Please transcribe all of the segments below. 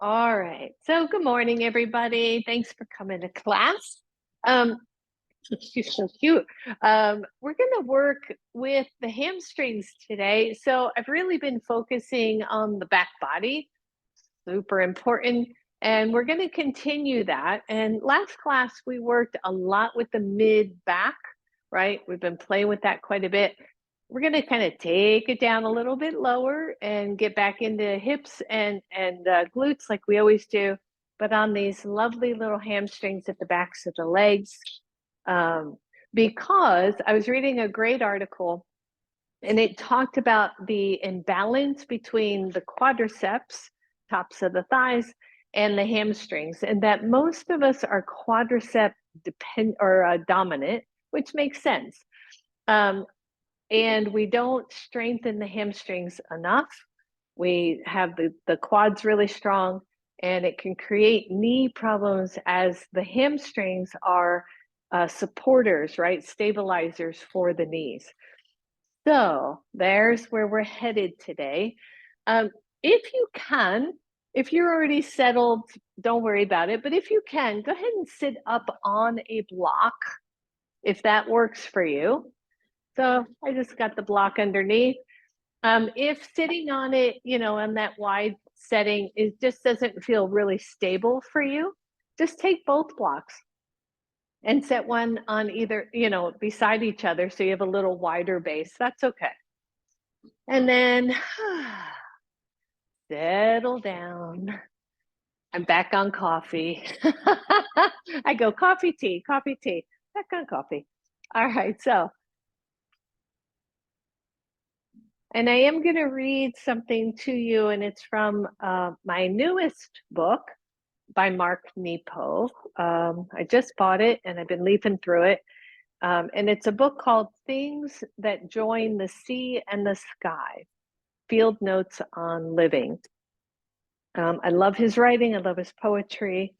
All right. So good morning, everybody. Thanks for coming to class. Um, she's so cute. We're going to work with the hamstrings today. So I've really been focusing on the back body, super important. And we're going to continue that. And last class, we worked a lot with the mid back, right? We've been playing with that quite a bit. We're going to kind of take it down a little bit lower and get back into hips and glutes like we always do, but on these lovely little hamstrings at the backs of the legs. Because I was reading a great article and it talked about the imbalance between the quadriceps, tops of the thighs, and the hamstrings, and that most of us are quadricep dominant, which makes sense. And we don't strengthen the hamstrings enough. We have the quads really strong, and it can create knee problems as the hamstrings are supporters, right? Stabilizers for the knees. So there's where we're headed today. If you can, if you're already settled, don't worry about it. But if you can, go ahead and sit up on a block if that works for you. So I just got the block underneath. If sitting on it, on that wide setting, it just doesn't feel really stable for you, just take both blocks and set one on either, beside each other so you have a little wider base. That's okay. And then settle down. I'm back on coffee. I go coffee, tea, back on coffee. All right, and I am going to read something to you, and it's from my newest book by Mark Nepo. I just bought it, and I've been leafing through it. And it's a book called Things That Join the Sea and the Sky, Field Notes on Living. I love his writing. I love his poetry.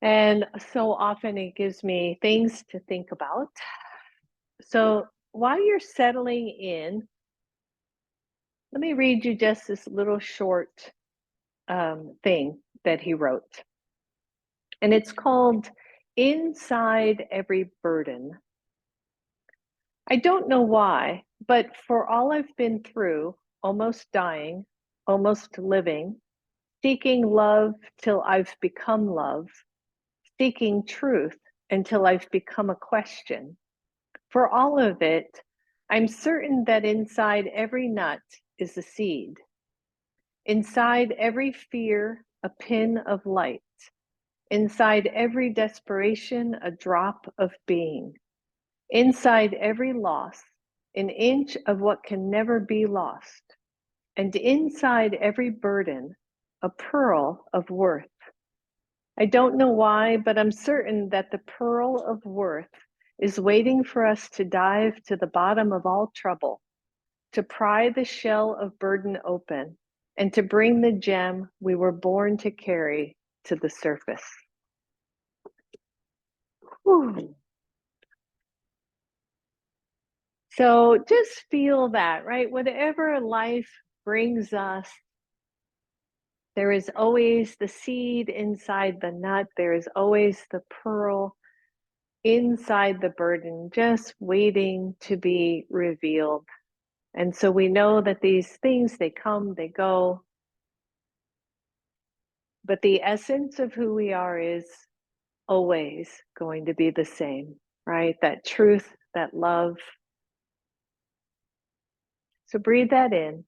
And so often it gives me things to think about. So while you're settling in, let me read you just this little short thing that he wrote. And it's called Inside Every Burden. I don't know why, but for all I've been through, almost dying, almost living, seeking love till I've become love, seeking truth until I've become a question. For all of it, I'm certain that inside every nut is a seed. Inside every fear, a pin of light. Inside every desperation, a drop of being. Inside every loss, an inch of what can never be lost. And inside every burden, a pearl of worth. I don't know why, but I'm certain that the pearl of worth is waiting for us to dive to the bottom of all trouble, to pry the shell of burden open, and to bring the gem we were born to carry to the surface. Whew. So just feel that, right? Whatever life brings us, there is always the seed inside the nut. There is always the pearl inside the burden, just waiting to be revealed. And so we know that these things, they come, they go. But the essence of who we are is always going to be the same, right? That truth, that love. So breathe that in.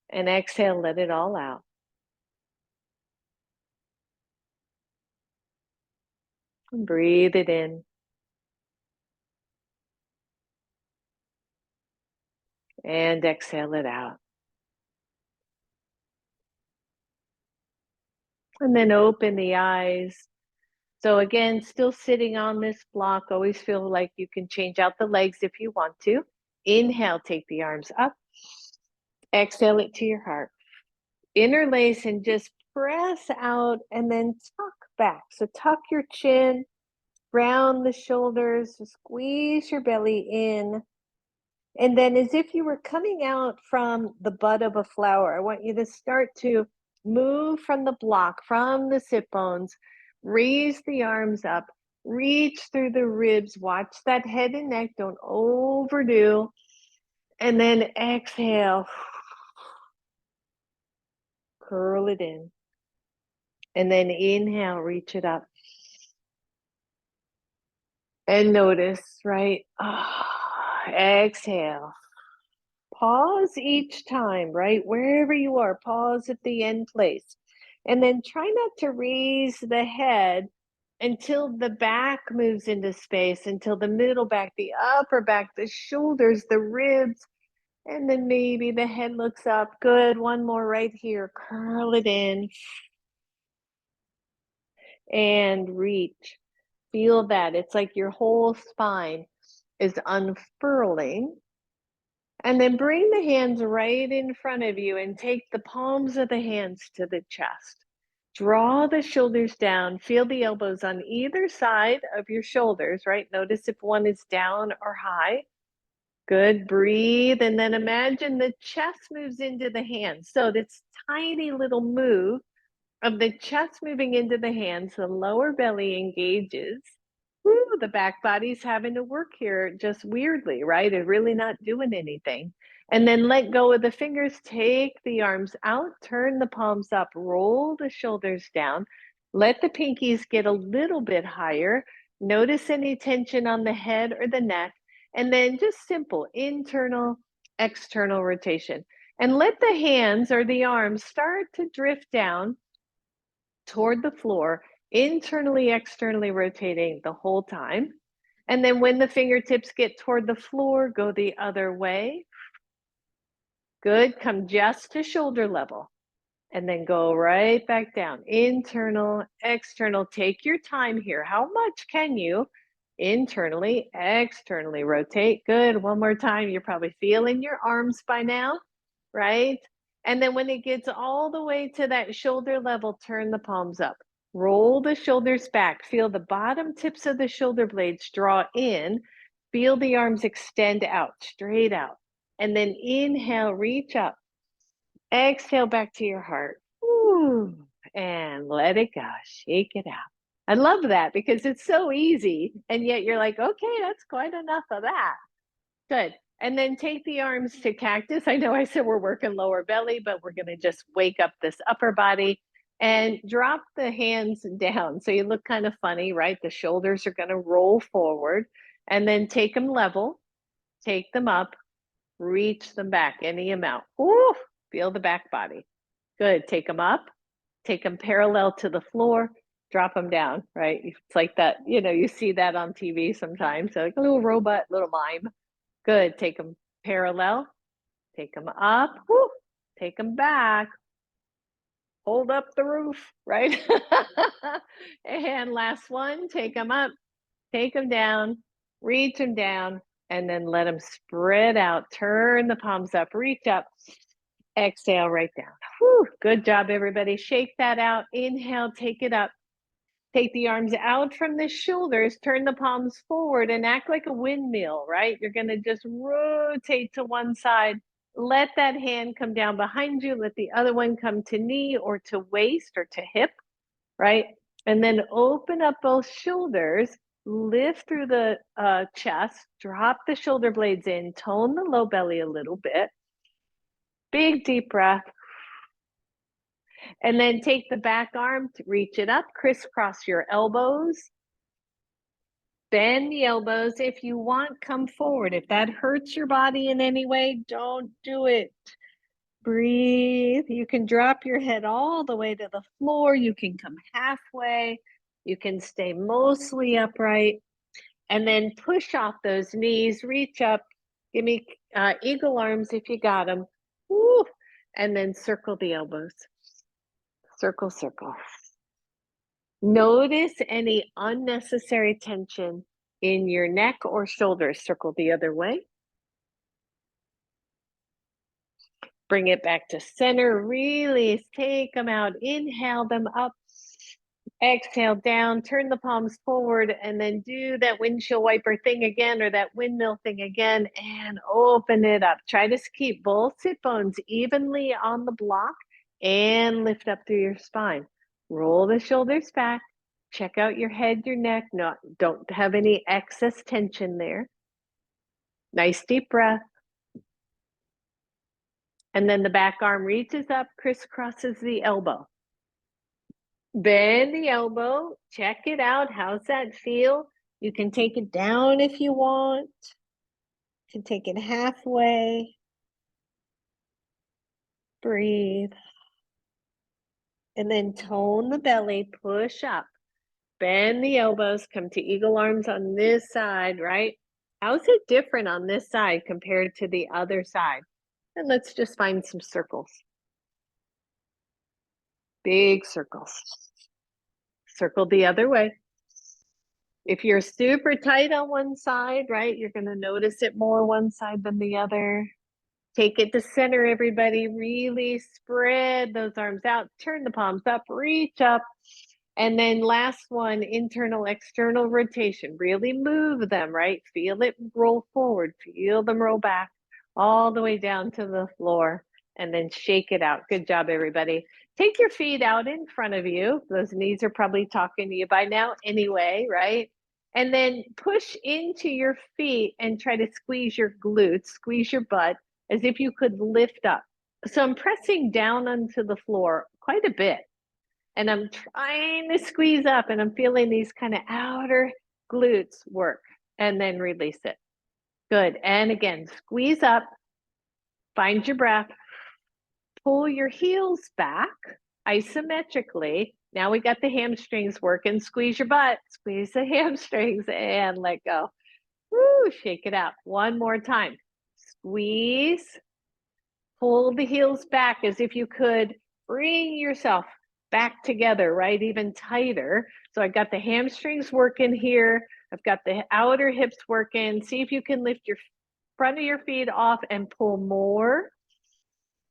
And exhale, let it all out. And breathe it in. And exhale it out. And then open the eyes. So again, still sitting on this block, always feel like you can change out the legs if you want to. Inhale, take the arms up. Exhale it to your heart. Interlace and just press out and then tuck back. So tuck your chin, round the shoulders, squeeze your belly in. And then as if you were coming out from the bud of a flower, I want you to start to move from the block, from the sit bones, raise the arms up, reach through the ribs, watch that head and neck, don't overdo. And then exhale, curl it in. And then inhale, reach it up. And notice, right? Exhale. Pause each time, right? Wherever you are, pause at the end place. And then try not to raise the head until the back moves into space, until the middle back, the upper back, the shoulders, the ribs, and then maybe the head looks up. Good. One more right here. Curl it in and reach. Feel that. It's like your whole spine is unfurling. And then bring the hands right in front of you and take the palms of the hands to the chest. Draw the shoulders down. Feel the elbows on either side of your shoulders, right? Notice if one is down or high. Good. Breathe. And then imagine the chest moves into the hands. So this tiny little move of the chest moving into the hands, the lower belly engages. Woo, the back body's having to work here just weirdly, right? It's really not doing anything. And then let go of the fingers, take the arms out, turn the palms up, roll the shoulders down, let the pinkies get a little bit higher. Notice any tension on the head or the neck, and then just simple internal, external rotation. And let the hands or the arms start to drift down toward the floor, internally, externally rotating the whole time. And then when the fingertips get toward the floor, go the other way. Good. Come just to shoulder level. And then go right back down. Internal, external. Take your time here. How much can you internally, externally rotate? Good. One more time. You're probably feeling your arms by now, right? And then when it gets all the way to that shoulder level, turn the palms up. Roll the shoulders back. Feel the bottom tips of the shoulder blades draw in. Feel the arms extend out, straight out. And then inhale, reach up. Exhale back to your heart. Ooh, and let it go. Shake it out. I love that because it's so easy. And yet you're like, okay, that's quite enough of that. Good. And then take the arms to cactus. I know I said we're working lower belly, but we're going to just wake up this upper body and drop the hands down. So you look kind of funny, right? The shoulders are going to roll forward and then take them level, take them up, reach them back any amount. Ooh, feel the back body. Good. Take them up, take them parallel to the floor, drop them down, right? It's like that, you see that on TV sometimes. So like a little robot, little mime. Good. Take them parallel, take them up, whoo, take them back, hold up the roof, right? And last one, take them up, take them down, reach them down, and then let them spread out. Turn the palms up, reach up, exhale right down. Whew, good job, everybody. Shake that out. Inhale, take it up. Take the arms out from the shoulders, turn the palms forward and act like a windmill, right? You're going to just rotate to one side. Let that hand come down behind you. Let the other one come to knee or to waist or to hip, right? And then open up both shoulders, lift through the chest, drop the shoulder blades in, tone the low belly a little bit. Big deep breath. And then take the back arm, to reach it up, crisscross your elbows. Bend the elbows. If you want, come forward. If that hurts your body in any way, don't do it. Breathe. You can drop your head all the way to the floor. You can come halfway. You can stay mostly upright. And then push off those knees. Reach up. Give me eagle arms if you got them. Woo. And then circle the elbows. Circle, circle. Notice any unnecessary tension in your neck or shoulders. Circle the other way. Bring it back to center. Release. Take them out. Inhale them up. Exhale down, turn the palms forward, and then do that windshield wiper thing again, or that windmill thing again, and open it up. Try to keep both sit bones evenly on the block and lift up through your spine. Roll the shoulders back. Check out your head, your neck. No, don't have any excess tension there. Nice deep breath. And then the back arm reaches up, crisscrosses the elbow. Bend the elbow, check it out. How's that feel? You can take it down if you want. You can take it halfway. Breathe. And then tone the belly, push up. Bend the elbows, come to eagle arms on this side, right? How's it different on this side compared to the other side? And let's just find some circles. Big circles. Circle the other way. If you're super tight on one side, right, you're going to notice it more one side than the other. Take it to center, everybody. Really spread those arms out. Turn the palms up, reach up. And then last one, internal, external rotation. Really move them, right? Feel it roll forward. Feel them roll back all the way down to the floor. And then shake it out. Good job, everybody. Take your feet out in front of you. Those knees are probably talking to you by now anyway, right? And then push into your feet and try to squeeze your glutes, squeeze your butt as if you could lift up. So I'm pressing down onto the floor quite a bit. And I'm trying to squeeze up and I'm feeling these kind of outer glutes work and then release it. Good. And again, squeeze up, find your breath, pull your heels back isometrically. Now we got the hamstrings working. Squeeze your butt, squeeze the hamstrings and let go. Woo, shake it out. One more time. Squeeze, pull the heels back as if you could bring yourself back together, right? Even tighter. So I got the hamstrings working here. I've got the outer hips working. See if you can lift your front of your feet off and pull more.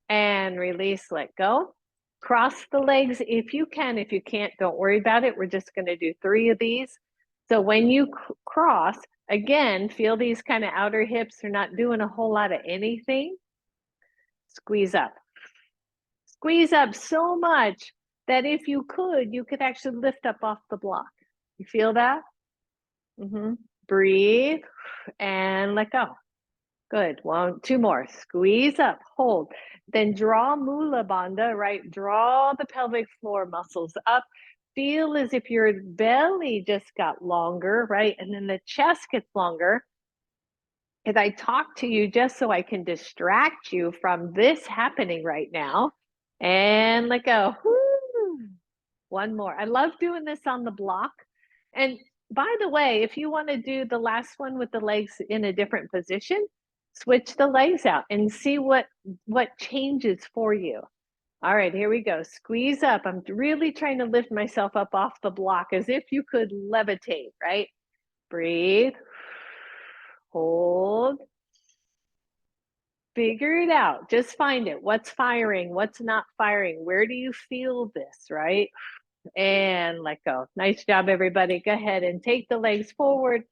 And release, let go. Cross the legs if you can. If you can't, don't worry about it. We're just going to do 3 of these. So when you cross, again, feel these kind of outer hips. They're not doing a whole lot of anything. Squeeze up. Squeeze up so much that if you could actually lift up off the block. You feel that? Breathe and let go. Good. 1, 2 more. Squeeze up, hold. Then draw Mula Bandha, right? Draw the pelvic floor muscles up. Feel as if your belly just got longer, right? And then the chest gets longer. As I talk to you, just so I can distract you from this happening right now. And let go. Woo. 1 more. I love doing this on the block. And by the way, if you want to do the last one with the legs in a different position, switch the legs out and see what changes for you. All right, here we go. Squeeze up. I'm really trying to lift myself up off the block as if you could levitate, right? Breathe. Hold. Figure it out. Just find it. What's firing? What's not firing? Where do you feel this, right? And let go. Nice job, everybody. Go ahead and take the legs forward.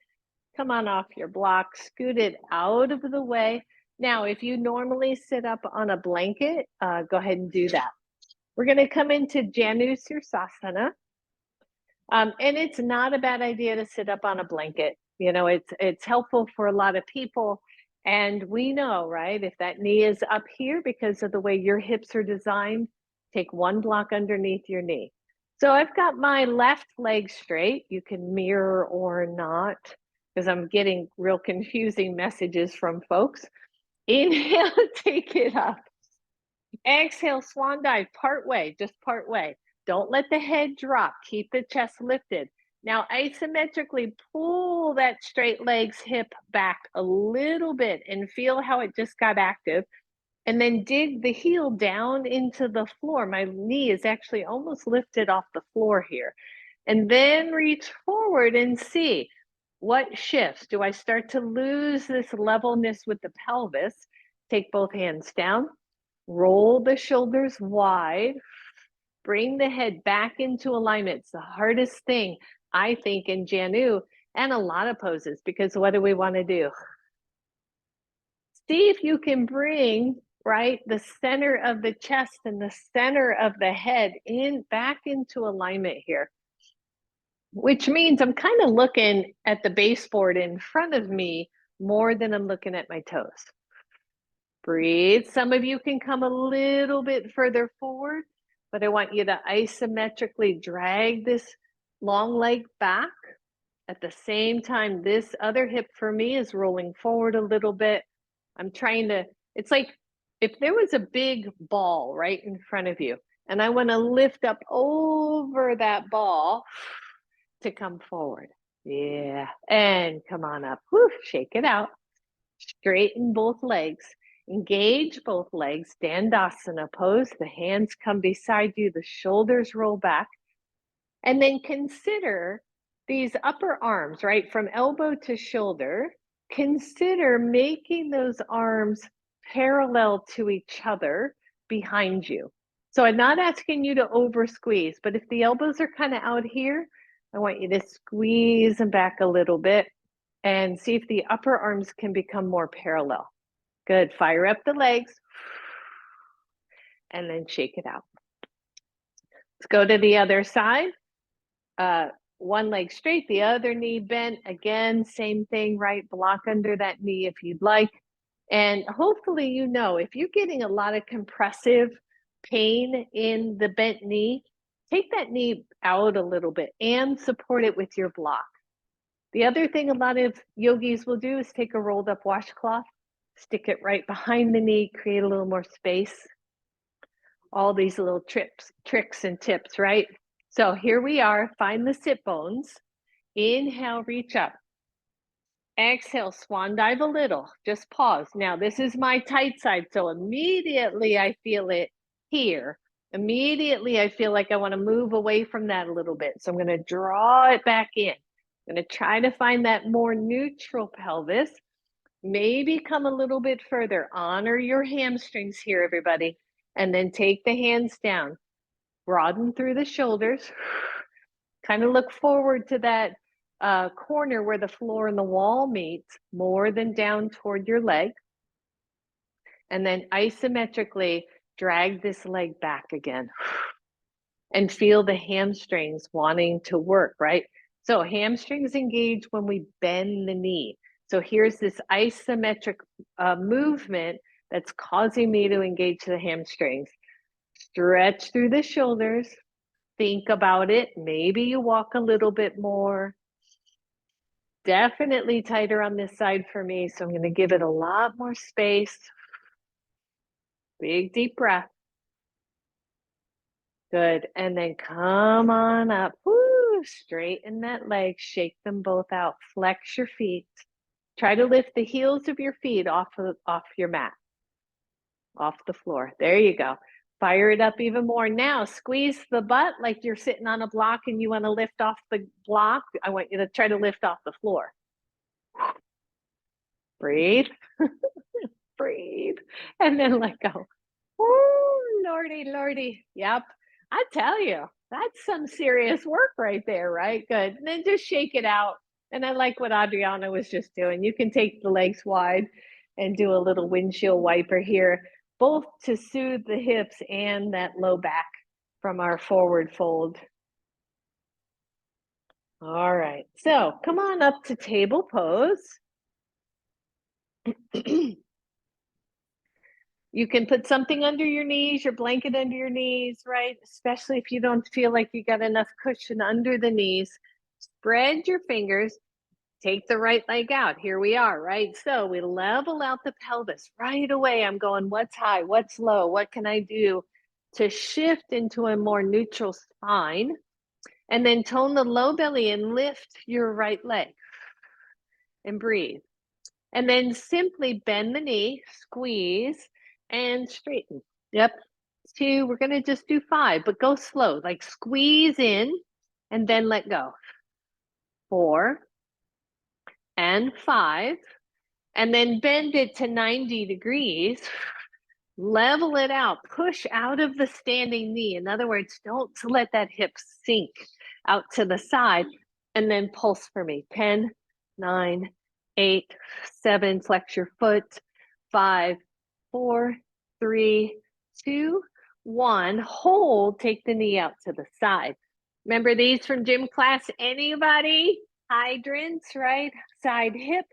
Come on off your block. Scoot it out of the way. Now, if you normally sit up on a blanket, go ahead and do that. We're going to come into Janu Sirsasana. And it's not a bad idea to sit up on a blanket. You know, it's helpful for a lot of people. And we know, right, if that knee is up here because of the way your hips are designed, take 1 block underneath your knee. So I've got my left leg straight. You can mirror or not, because I'm getting real confusing messages from folks. Inhale, take it up. Exhale, swan dive, part way, just part way. Don't let the head drop. Keep the chest lifted. Now, isometrically pull that straight leg's hip back a little bit and feel how it just got active. And then dig the heel down into the floor. My knee is actually almost lifted off the floor here. And then reach forward and see what shifts. Do I start to lose this levelness with the pelvis? Take both hands down. Roll the shoulders wide. Bring the head back into alignment. It's the hardest thing, I think, in Janu and a lot of poses, because what do we want to do? See if you can bring, right, the center of the chest and the center of the head back into alignment here, which means I'm kind of looking at the baseboard in front of me more than I'm looking at my toes. Breathe. Some of you can come a little bit further forward, but I want you to isometrically drag this long leg back. At the same time, this other hip for me is rolling forward a little bit. I'm trying to, it's like if there was a big ball right in front of you, and I want to lift up over that ball to come forward. Yeah, and come on up. Whew, shake it out. Straighten both legs. Engage both legs. Dandasana pose. The hands come beside you. The shoulders roll back. And then consider these upper arms, right? From elbow to shoulder. Consider making those arms parallel to each other behind you. So I'm not asking you to over squeeze, but if the elbows are kind of out here, I want you to squeeze them back a little bit and see if the upper arms can become more parallel. Good. Fire up the legs and then shake it out. Let's go to the other side. One leg straight, the other knee bent. Again, same thing, right? Block under that knee if you'd like. And hopefully, you know, if you're getting a lot of compressive pain in the bent knee, take that knee out a little bit and support it with your block. The other thing a lot of yogis will do is take a rolled up washcloth, stick it right behind the knee, create a little more space. All these little tricks and tips, right? So here we are, find the sit bones. Inhale, reach up. Exhale, swan dive a little, just pause. Now this is my tight side, so immediately I feel it here. Immediately I feel like I want to move away from that a little bit. So I'm going to draw it back in. I'm going to try to find that more neutral pelvis. Maybe come a little bit further. Honor your hamstrings here, everybody. And then take the hands down. Broaden through the shoulders. Kind of look forward to that corner where the floor and the wall meets, more than down toward your leg. And then isometrically drag this leg back again. And feel the hamstrings wanting to work, right? So hamstrings engage when we bend the knee. So here's this isometric movement that's causing me to engage the hamstrings. Stretch through the shoulders. Think about it. Maybe you walk a little bit more. Definitely tighter on this side for me. So I'm going to give it a lot more space. Big deep breath. Good. And then come on up. Woo, straighten that leg. Shake them both out. Flex your feet. Try to lift the heels of your feet off your mat. Off the floor. There you go. Fire it up even more. Now squeeze the butt like you're sitting on a block and you want to lift off the block. I want you to try to lift off the floor. Breathe. Breathe. And then let go. Oh, lordy, lordy. Yep. I tell you, that's some serious work right there, right? Good. And then just shake it out. And I like what Adriana was just doing. You can take the legs wide and do a little windshield wiper here, both to soothe the hips and that low back from our forward fold. All right. So come on up to table pose. You can put something under your knees, your blanket under your knees, right? Especially if you don't feel like you got enough cushion under the knees. Spread your fingers, take the right leg out. Here we are, right? So we level out the pelvis. Right away, I'm going, what's high, what's low? What can I do to shift into a more neutral spine? And then tone the low belly and lift your right leg and breathe. And then simply bend the knee, squeeze, and straighten. Yep. 2, we're going to just do 5, but go slow, like squeeze in and then let go. 4 and 5, and then bend it to 90 degrees level it out, push out of the standing knee. In other words, don't let that hip sink out to the side, and then pulse for me. 10, 9, 8, 7, flex your foot. 5, 4, 3, 2, 1. Hold, take the knee out to the side. Remember these from gym class? Anybody? Hydrants, right? Side hip.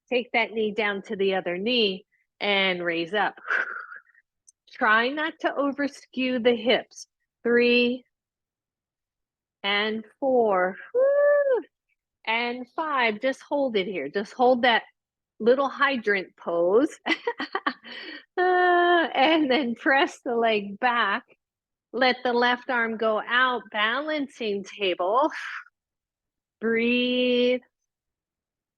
Take that knee down to the other knee and raise up. Try not to over skew the hips. 3 and 4. Woo! And 5. Just hold it here. Just hold that little hydrant pose. And then press the leg back. Let the left arm go out, balancing table. Breathe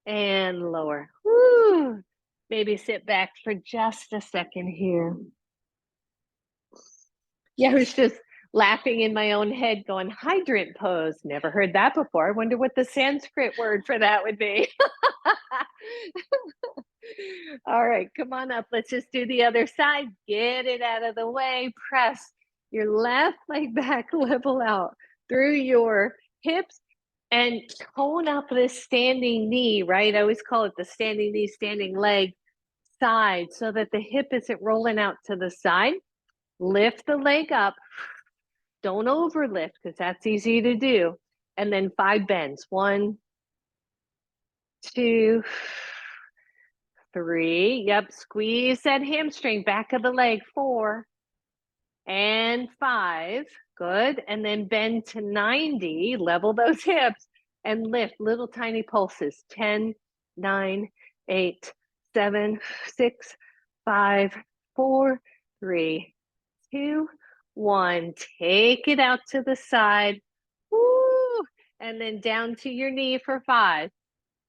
and lower. Woo! Maybe sit back for just a second here. Yeah, I was just laughing in my own head going, hydrant pose. Never heard that before. I wonder what the Sanskrit word for that would be. All right, come on up. Let's just do the other side. Get it out of the way. Press your left leg back, level out through your hips, and tone up this standing knee, right? I always call it the standing knee, standing leg side, so that the hip isn't rolling out to the side. Lift the leg up. Don't overlift because that's easy to do. And then 5 bends. 1, 2, 3. Yep. Squeeze that hamstring, back of the leg. 4 and 5. Good. And then bend to 90. Level those hips and lift little tiny pulses. 10, 9, 8, 7, 6, 5, 4, 3, 2, 1. Take it out to the side. Woo! And then down to your knee for 5.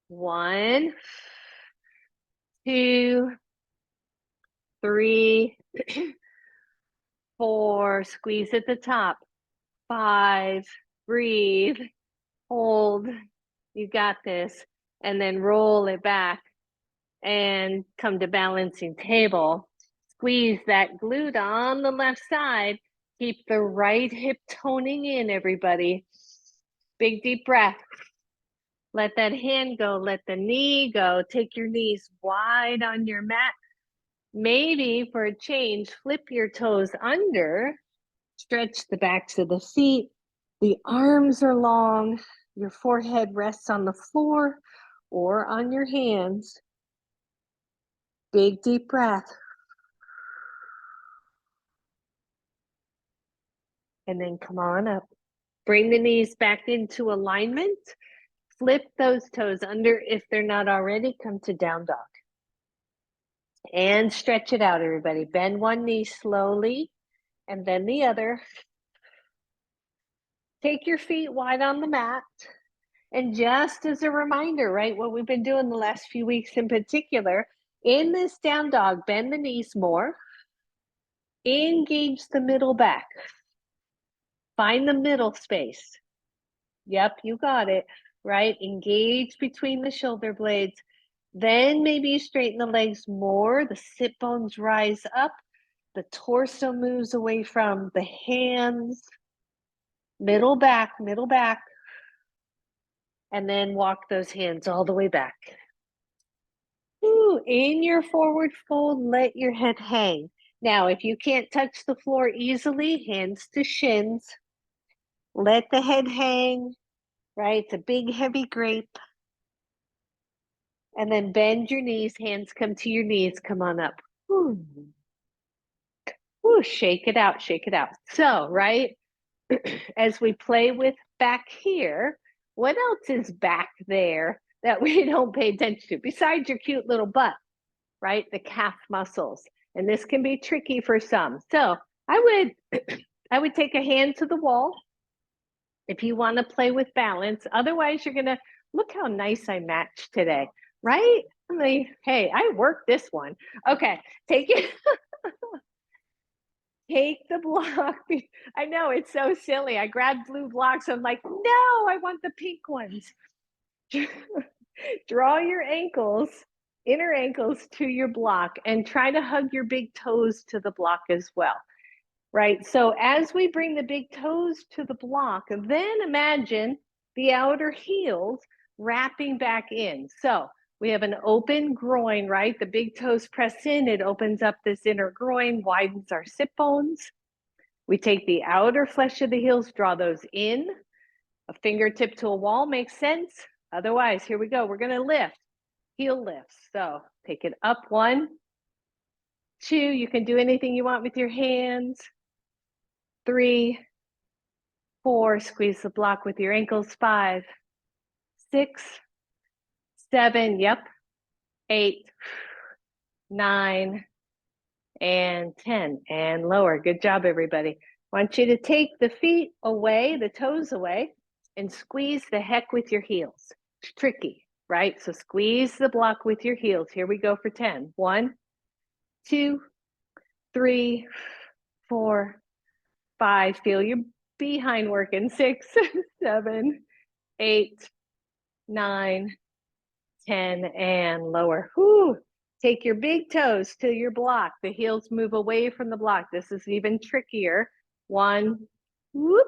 1, 2, 3, 4. Squeeze at the top. 5. Breathe. Hold. You got this. And then roll it back and come to balancing table. Squeeze that glute on the left side. Keep the right hip toning in, everybody. Big deep breath. Let that hand go. Let the knee go. Take your knees wide on your mat. Maybe for a change, flip your toes under. Stretch the backs of the feet. The arms are long. Your forehead rests on the floor or on your hands. Big deep breath. And then come on up. Bring the knees back into alignment. Flip those toes under if they're not already. Come to down dog. And stretch it out, everybody. Bend one knee slowly and then the other. Take your feet wide on the mat. And just as a reminder, right, what we've been doing the last few weeks in particular, in this down dog, bend the knees more. Engage the middle back. Find the middle space. Yep, you got it, right? Engage between the shoulder blades. Then maybe you straighten the legs more. The sit bones rise up. The torso moves away from the hands. Middle back, middle back. And then walk those hands all the way back. Ooh, in your forward fold, let your head hang. Now, if you can't touch the floor easily, hands to shins. Let the head hang, right? It's a big, heavy grape. And then bend your knees, hands come to your knees, come on up. Ooh. Ooh, shake it out, shake it out. So, right, as we play with back here, what else is back there that we don't pay attention to besides your cute little butt, right? The calf muscles. And this can be tricky for some. So I would take a hand to the wall if you want to play with balance. Otherwise, you're going to look how nice I matched today, right? I mean, hey, I worked this one. Okay, take it. Take the block. I know it's so silly. I grabbed blue blocks. I'm like, no, I want the pink ones. Draw your ankles inner ankles to your block and try to hug your big toes to the block as well, right? So as we bring the big toes to the block, then imagine the outer heels wrapping back in. So we have an open groin, right? The big toes press in, it opens up this inner groin, widens our sit bones. We take the outer flesh of the heels, draw those in. A fingertip to a wall makes sense. Otherwise, here we go. We're going to lift, heel lifts. So take it up, 1, 2. You can do anything you want with your hands. 3, 4. Squeeze the block with your ankles. 5, 6, 7. Yep. 8, 9, and 10. And lower. Good job, everybody. I want you to take the feet away, the toes away, and squeeze the heck with your heels. It's tricky, right? So squeeze the block with your heels. Here we go for 10. 1, 2, 3, 4, 5. Feel your behind working. 6, 7, 8, 9, 10, and lower. Whew. Take your big toes to your block. The heels move away from the block. This is even trickier. 1, whoop.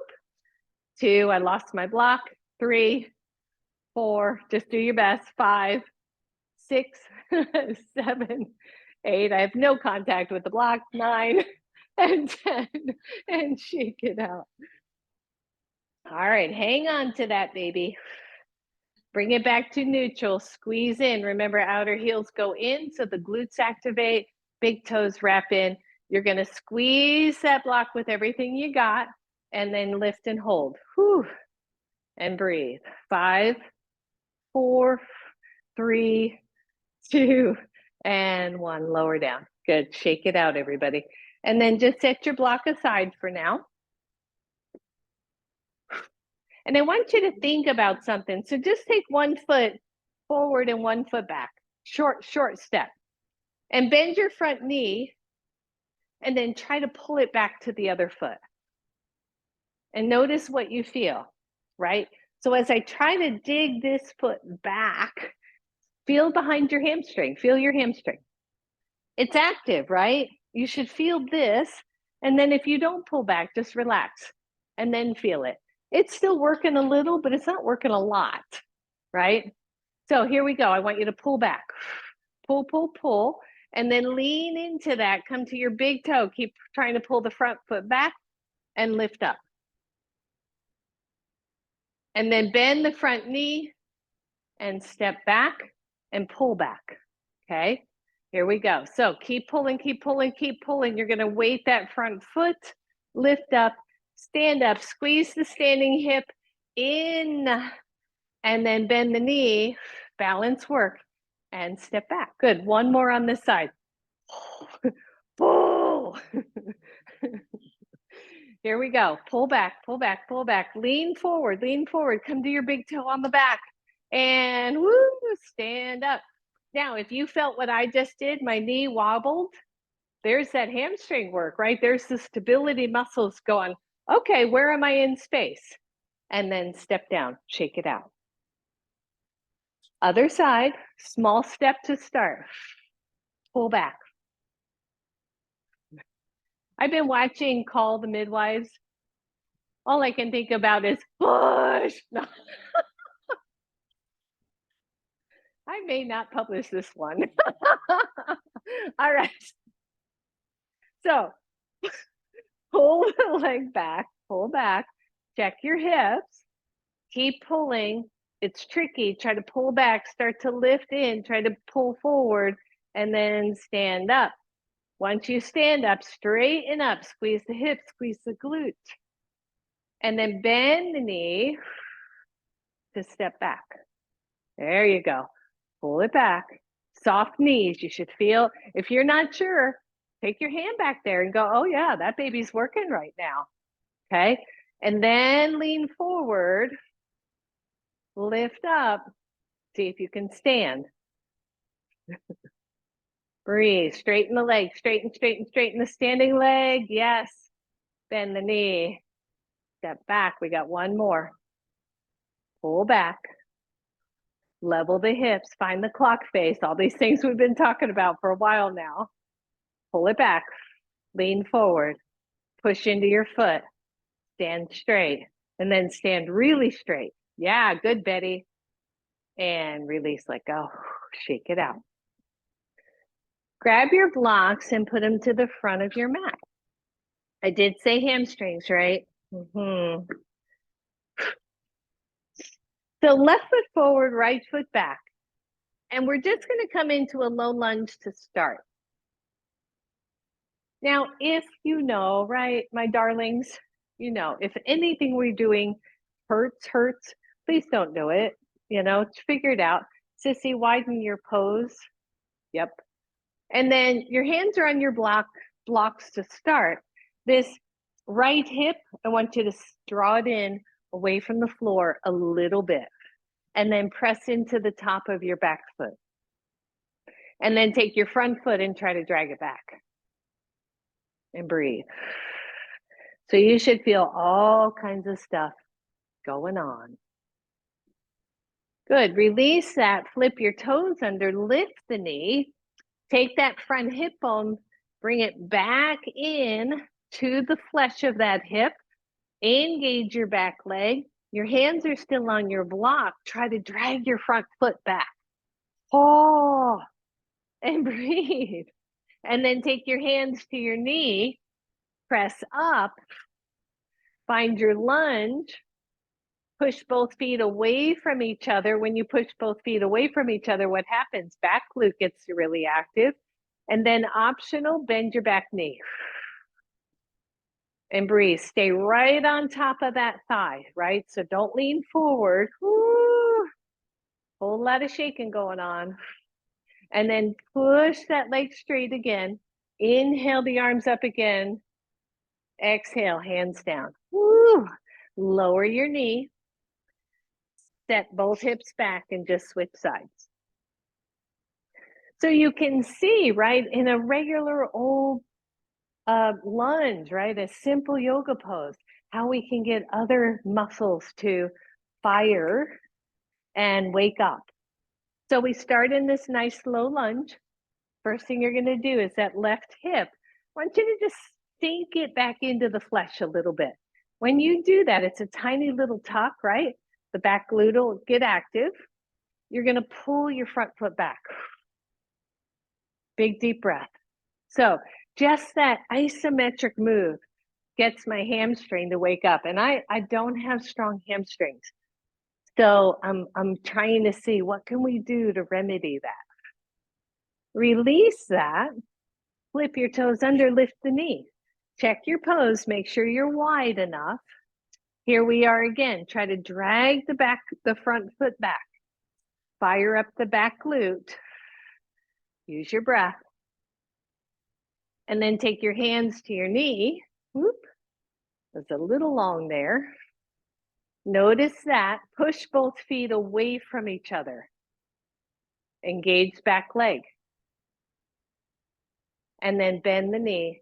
2, I lost my block. 3, 4, just do your best. 5, 6, 7, 8. I have no contact with the block. 9 and 10, and shake it out. All right, hang on to that, baby. Bring it back to neutral. Squeeze in. Remember, outer heels go in, so the glutes activate. Big toes wrap in. You're going to squeeze that block with everything you got, and then lift and hold. Whew. And breathe. 5, 4, 3, 2, and 1. Lower down. Good. Shake it out, everybody. And then just set your block aside for now. And I want you to think about something. So just take 1 foot forward and 1 foot back. Short step. And bend your front knee, and then try to pull it back to the other foot. And notice what you feel, right? So as I try to dig this foot back, feel behind your hamstring. Feel your hamstring. It's active, right? You should feel this. And then if you don't pull back, just relax and then feel it. It's still working a little, but it's not working a lot, right? So here we go. I want you to pull back. Pull, pull, pull. And then lean into that. Come to your big toe. Keep trying to pull the front foot back and lift up. And then bend the front knee and step back and pull back. Okay, here we go. So keep pulling, keep pulling, keep pulling. You're going to weight that front foot, lift up, stand up, squeeze the standing hip in, and then bend the knee, balance work, and step back. Good. 1 more on this side. Pull. Here we go. Pull back, pull back, pull back. Lean forward, come to your big toe on the back. And woo, stand up. Now, if you felt what I just did, my knee wobbled, there's that hamstring work, right? There's the stability muscles going, okay, where am I in space? And then step down, shake it out. Other side, small step to start. Pull back. I've been watching Call the Midwives. All I can think about is push. I may not publish this one. All right. So pull the leg back, pull back, check your hips, keep pulling. It's tricky. Try to pull back, start to lift in, try to pull forward, and then stand up. Once you stand up, straighten up, squeeze the hips, squeeze the glute. And then bend the knee to step back. There you go. Pull it back. Soft knees. You should feel, if you're not sure, take your hand back there and go, oh yeah, that baby's working right now. Okay. And then lean forward, lift up, see if you can stand. Breathe, straighten the leg, straighten the standing leg. Yes. Bend the knee, step back. We got 1 more. Pull back. Level the hips, find the clock face, all these things we've been talking about for a while now. Pull it back, lean forward, push into your foot, stand straight, and then stand really straight. Yeah, good, Betty. And release, let go, shake it out. Grab your blocks and put them to the front of your mat. I did say hamstrings, right? So left foot forward, right foot back. And we're just going to come into a low lunge to start. Now, if you know, right, my darlings, you know, if anything we're doing hurts, please don't do it. You know, figure it out. Sissy, widen your pose. Yep. And then your hands are on your blocks to start. This right hip, I want you to draw it in away from the floor a little bit. And then press into the top of your back foot. And then take your front foot and try to drag it back. And breathe. So you should feel all kinds of stuff going on. Good. Release that. Flip your toes under. Lift the knee. Take that front hip bone. Bring it back in to the flesh of that hip. Engage your back leg. Your hands are still on your block. Try to drag your front foot back. Oh, and breathe. And then take your hands to your knee. Press up. Find your lunge. Push both feet away from each other. When you push both feet away from each other, what happens? Back glute gets really active. And then optional, bend your back knee. And breathe. Stay right on top of that thigh, right? So don't lean forward. Woo. Whole lot of shaking going on. And then push that leg straight again. Inhale the arms up again. Exhale, hands down. Woo. Lower your knee. Set both hips back and just switch sides. So you can see, right, in a regular old lunge, right, a simple yoga pose, how we can get other muscles to fire and wake up. So we start in this nice low lunge. First thing you're going to do is that left hip. I want you to just sink it back into the flesh a little bit. When you do that, it's a tiny little tuck, right? The back glute will get active. You're going to pull your front foot back. Big deep breath. So just that isometric move gets my hamstring to wake up. And I don't have strong hamstrings. So I'm trying to see what can we do to remedy that. Release that. Flip your toes under, lift the knee. Check your pose, make sure you're wide enough. Here we are again. Try to drag the front foot back. Fire up the back glute. Use your breath. And then take your hands to your knee. Whoop. That's a little long there. Notice that. Push both feet away from each other. Engage back leg. And then bend the knee.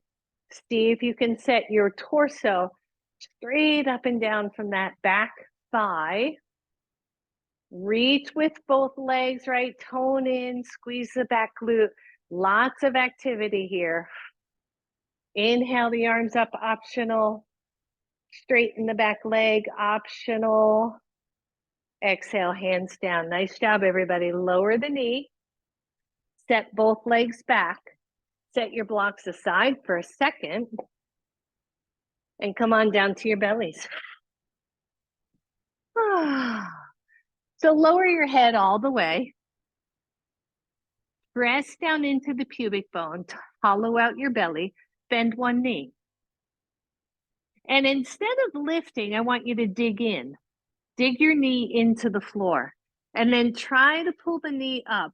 See if you can set your torso straight up and down from that back thigh. Reach with both legs, right? Tone in, squeeze the back glute. Lots of activity here. Inhale the arms up, optional. Straighten the back leg, optional. Exhale, hands down. Nice job, everybody. Lower the knee. Set both legs back. Set your blocks aside for a second. And come on down to your bellies. So lower your head all the way. Press down into the pubic bone. Hollow out your belly. Bend one knee. And instead of lifting, I want you to dig in. Dig your knee into the floor. And then try to pull the knee up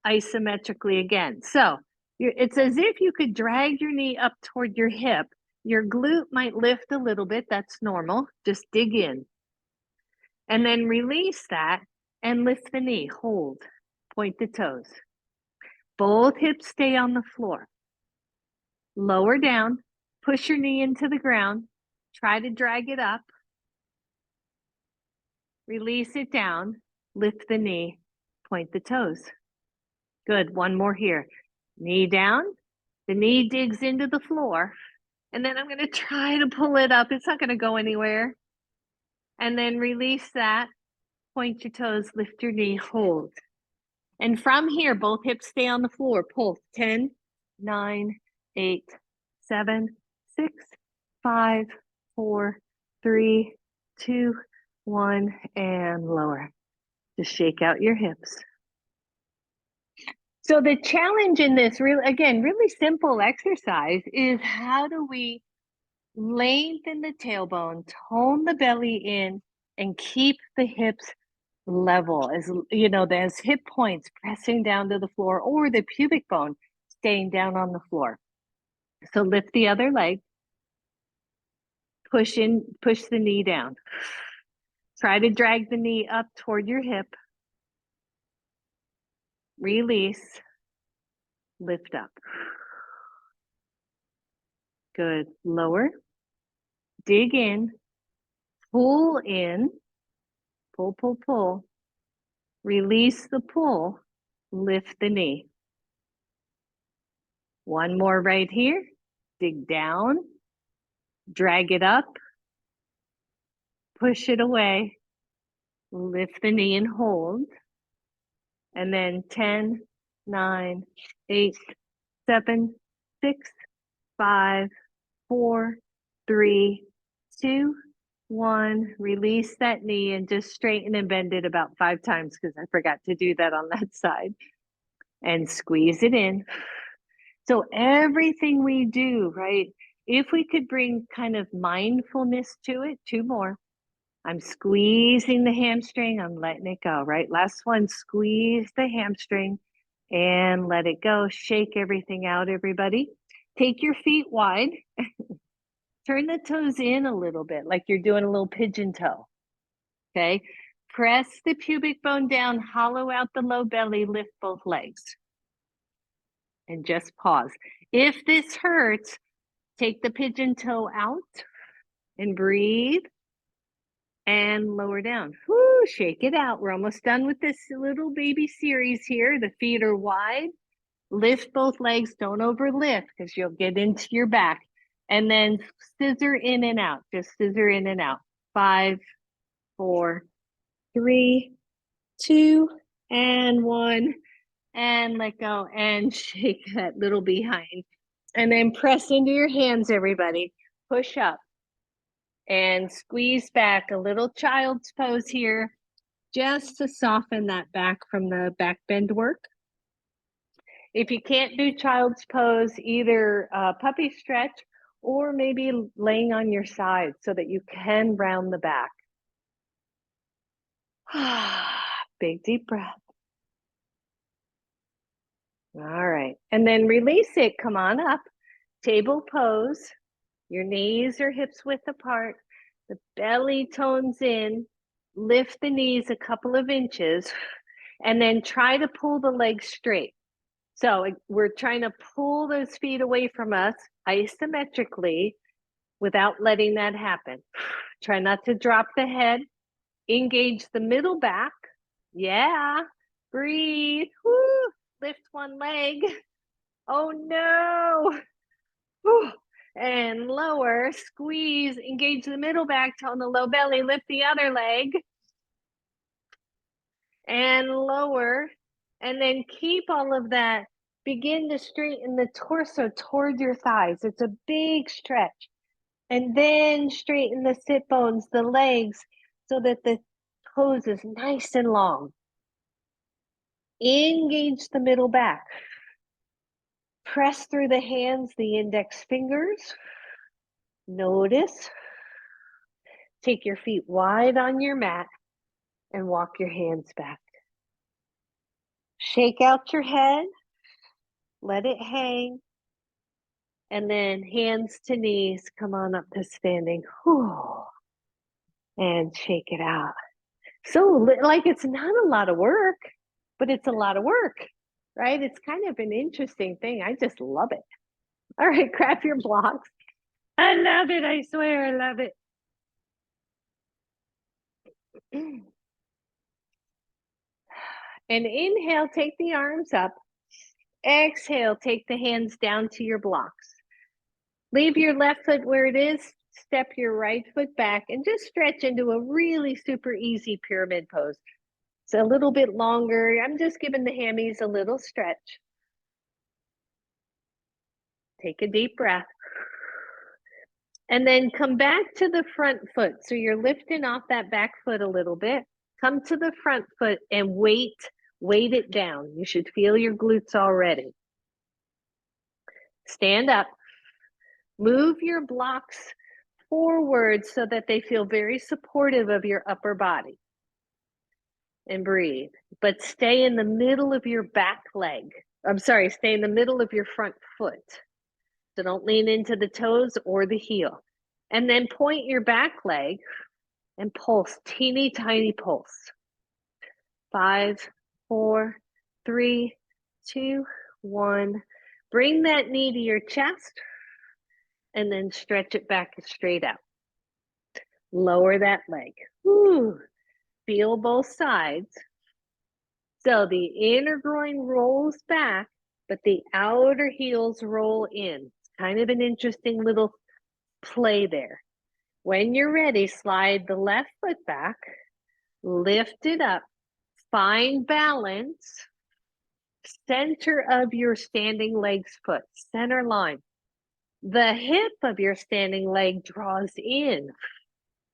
isometrically again. So it's as if you could drag your knee up toward your hip. Your glute might lift a little bit. That's normal. Just dig in. And then release that and lift the knee. Hold. Point the toes. Both hips stay on the floor. Lower down. Push your knee into the ground. Try to drag it up. Release it down. lift the knee, point the toes. Good, one more here. Knee down, the knee digs into the floor, and then I'm gonna try to pull it up. It's not gonna go anywhere. And then release that, point your toes, lift your knee, hold. And from here, both hips stay on the floor. Pull 10, 9, 8, 7, 6, 5, 4, 3, 2, 1, and lower. Just shake out your hips. So the challenge in this, really simple exercise is how do we lengthen the tailbone, tone the belly in, and keep the hips level, as you know, those hip points pressing down to the floor or the pubic bone staying down on the floor. So lift the other leg, push the knee down. Try to drag the knee up toward your hip. Release, lift up. Good. Lower, dig in, pull in, pull, pull, pull. Release the pull, lift the knee. One more right here. Dig down, drag it up, push it away, lift the knee and hold. And then 10, 9, 8, 7, 6, 5, 4, 3, 2, 1. Release that knee and just straighten and bend it about 5 times because I forgot to do that on that side. And squeeze it in. So everything we do, right? If we could bring kind of mindfulness to it, 2 more. I'm squeezing the hamstring, I'm letting it go, right? Last one, squeeze the hamstring and let it go. Shake everything out, everybody. Take your feet wide. Turn the toes in a little bit, like you're doing a little pigeon toe, okay? Press the pubic bone down, hollow out the low belly, lift both legs. And just pause. If this hurts, take the pigeon toe out and breathe. And lower down. Whoo, shake it out. We're almost done with this little baby series here. The feet are wide. Lift both legs. Don't overlift because you'll get into your back. And then scissor in and out. Just scissor in and out. 5, 4, 3, 2, and 1. And let go and shake that little behind. And then press into your hands, everybody. Push up. And squeeze back, a little child's pose here, just to soften that back from the back bend work. If you can't do child's pose, either puppy stretch or maybe laying on your side so that you can round the back. Big deep breath. All right, and then release it, come on up, table pose. Your knees are hips width apart. The belly tones in. Lift the knees a couple of inches. And then try to pull the legs straight. So we're trying to pull those feet away from us isometrically without letting that happen. Try not to drop the head. Engage the middle back. Yeah. Breathe. Woo. Lift one leg. Oh no. Whew. And lower, squeeze, engage the middle back, tone the low belly, lift the other leg. And lower, and then keep all of that. Begin to straighten the torso toward your thighs. It's a big stretch. And then straighten the sit bones, the legs, so that the toes is nice and long. Engage the middle back. Press through the hands, the index fingers. Notice. Take your feet wide on your mat and walk your hands back. Shake out your head. Let it hang. And then hands to knees. Come on up to standing. Whew. And shake it out. So like it's not a lot of work, but it's a lot of work, right? It's kind of an interesting thing. I just love it. All right, grab your blocks. I love it. I swear I love it. And inhale, take the arms up. Exhale, take the hands down to your blocks. Leave your left foot where it is. Step your right foot back and just stretch into a really super easy pyramid pose. It's a little bit longer. I'm just giving the hammies a little stretch. Take a deep breath. And then come back to the front foot. So you're lifting off that back foot a little bit. Come to the front foot and weight it down. You should feel your glutes already. Stand up. Move your blocks forward so that they feel very supportive of your upper body. And breathe. But stay in the middle of your back leg. Stay in the middle of your front foot. So don't lean into the toes or the heel. And then point your back leg and pulse, teeny tiny pulse. 5, 4, 3, 2, 1. Bring that knee to your chest and then stretch it back straight out. Lower that leg. Whew. Feel both sides. So the inner groin rolls back, but the outer heels roll in. It's kind of an interesting little play there. When you're ready, slide the left foot back, lift it up, find balance, center of your standing leg's foot, center line. The hip of your standing leg draws in.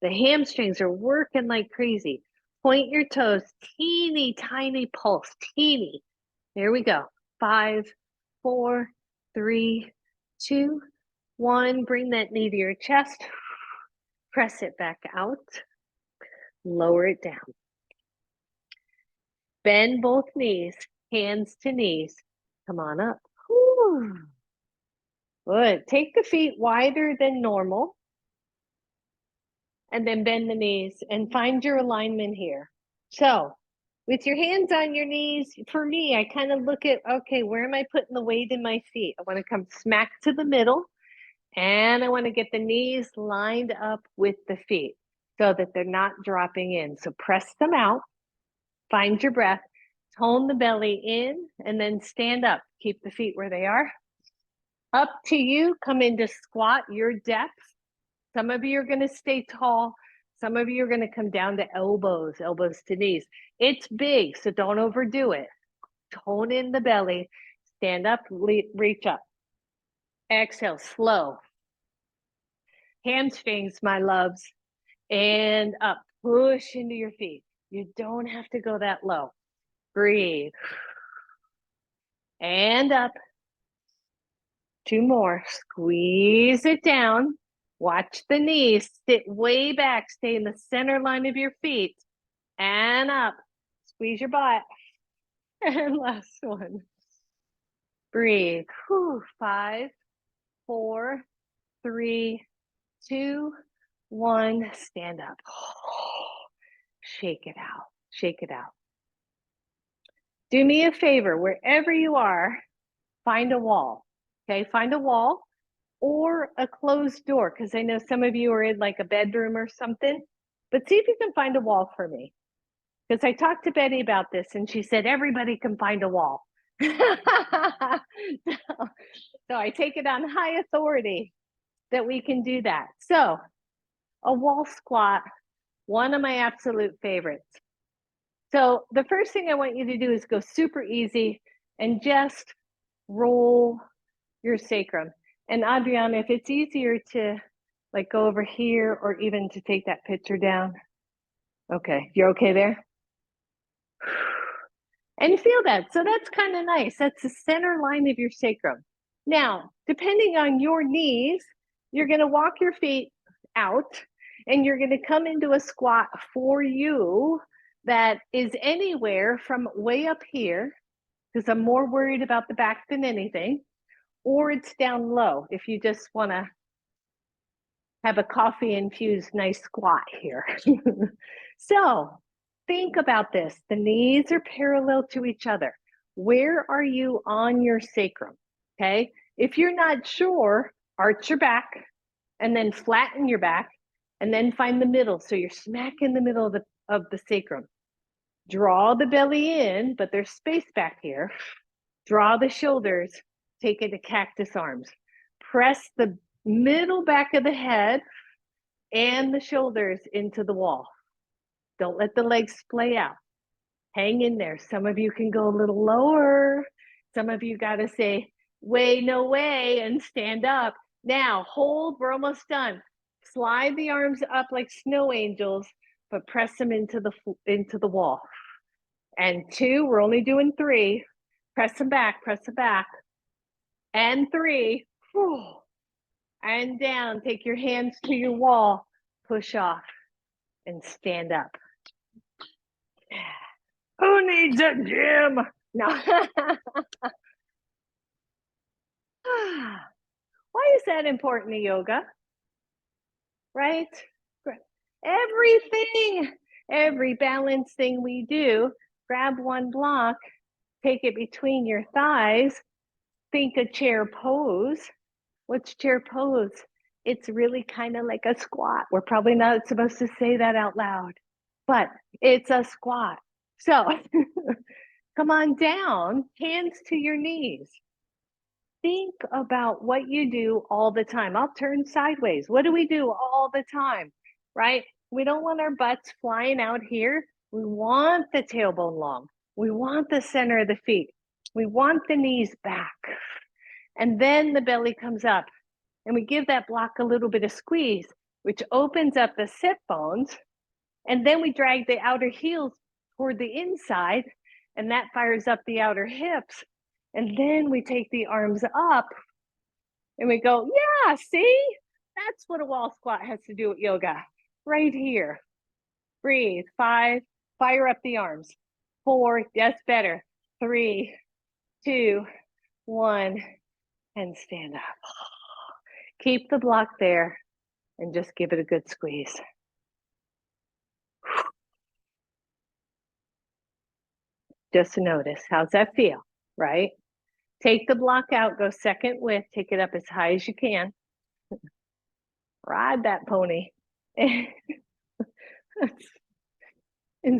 The hamstrings are working like crazy. Point your toes, teeny tiny pulse, teeny. There we go. 5, 4, 3, 2, 1. Bring that knee to your chest. Press it back out. Lower it down. Bend both knees, hands to knees. Come on up. Whew. Good. Take the feet wider than normal. And then bend the knees and find your alignment here. So with your hands on your knees, for me, I kind of look at, okay, where am I putting the weight in my feet? I want to come smack to the middle. And I want to get the knees lined up with the feet so that they're not dropping in. So press them out, find your breath, tone the belly in, and then stand up. Keep the feet where they are. Up to you, come into squat, your depth. Some of you are going to stay tall. Some of you are going to come down to elbows to knees. It's big, so don't overdo it. Tone in the belly, stand up, reach up. Exhale, slow. Hamstrings, my loves, and up. Push into your feet. You don't have to go that low. Breathe. And up. 2 more. Squeeze it down. Watch the knees. Sit way back. Stay in the center line of your feet. And up. Squeeze your butt. And last one. Breathe. 5, 4, 3, 2, 1. Stand up. Shake it out. Shake it out. Do me a favor, wherever you are, find a wall. Okay, find a wall or a closed door, because I know some of you are in like a bedroom or something, but see if you can find a wall for me. Because I talked to Betty about this and she said, everybody can find a wall. So I take it on high authority that we can do that. So a wall squat, one of my absolute favorites. So the first thing I want you to do is go super easy and just roll your sacrum. And Adriana, if it's easier to like go over here or even to take that picture down. Okay, you're okay there? And feel that. So that's kind of nice. That's the center line of your sacrum. Now, depending on your knees, you're going to walk your feet out and you're going to come into a squat for you that is anywhere from way up here, because I'm more worried about the back than anything, or it's down low if you just want to have a coffee infused nice squat here. So think about this. The knees are parallel to each other. Where are you on your sacrum? Okay. If you're not sure, arch your back and then flatten your back and then find the middle. So you're smack in the middle of the sacrum. Draw the belly in, but there's space back here. Draw the shoulders, take it to cactus arms. Press the middle back of the head and the shoulders into the wall. Don't let the legs splay out. Hang in there. Some of you can go a little lower. Some of you got to say, way, no way, and stand up. Now, hold. We're almost done. Slide the arms up like snow angels, but press them into the wall. And 2, we're only doing 3. Press them back, and 3. And down. Take your hands to your wall. Push off and stand up. Who needs a gym? No. Why is that important to yoga? Right? Everything, every balance thing we do, grab one block, take it between your thighs, think a chair pose. What's chair pose? It's really kind of like a squat. We're probably not supposed to say that out loud, but it's a squat. So come on down, hands to your knees. Think about what you do all the time. I'll turn sideways. What do we do all the time, right? We don't want our butts flying out here. We want the tailbone long. We want the center of the feet. We want the knees back. And then the belly comes up. And we give that block a little bit of squeeze, which opens up the sit bones. And then we drag the outer heels toward the inside, and that fires up the outer hips. And then we take the arms up and we go, yeah, see? That's what a wall squat has to do with yoga. Right here. Breathe. 5, fire up the arms. 4, that's better. 3, 2, 1, and stand up. Keep the block there and just give it a good squeeze. Just notice, how's that feel, right? Take the block out, go second width, take it up as high as you can. Ride that pony. And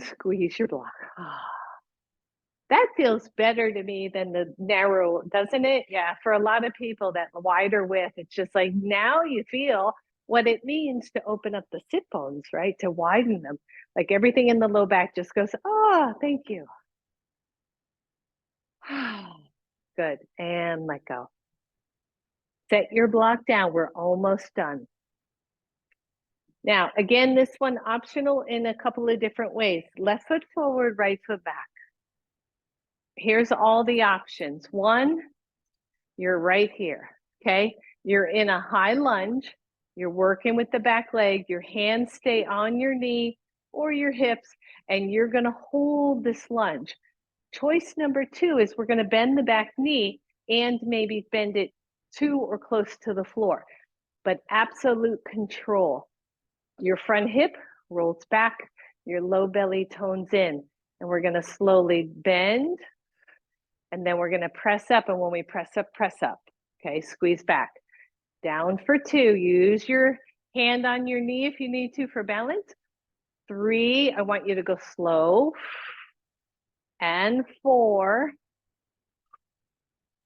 squeeze your block. That feels better to me than the narrow, doesn't it? Yeah, for a lot of people, that wider width, it's just like now you feel what it means to open up the sit bones, right? To widen them. Like everything in the low back just goes, oh, thank you. Good, and let go. Set your block down. We're almost done. Now, again, this one optional in a couple of different ways. Left foot forward, right foot back. Here's all the options. 1, you're right here, okay? You're in a high lunge. You're working with the back leg. Your hands stay on your knee or your hips, and you're gonna hold this lunge. Choice number 2 is we're gonna bend the back knee and maybe bend it to or close to the floor, but absolute control. Your front hip rolls back, your low belly tones in, and we're gonna slowly bend, and then we're gonna press up, and when we press up, okay? Squeeze back. Down for 2, use your hand on your knee if you need to for balance. 3, I want you to go slow. And 4,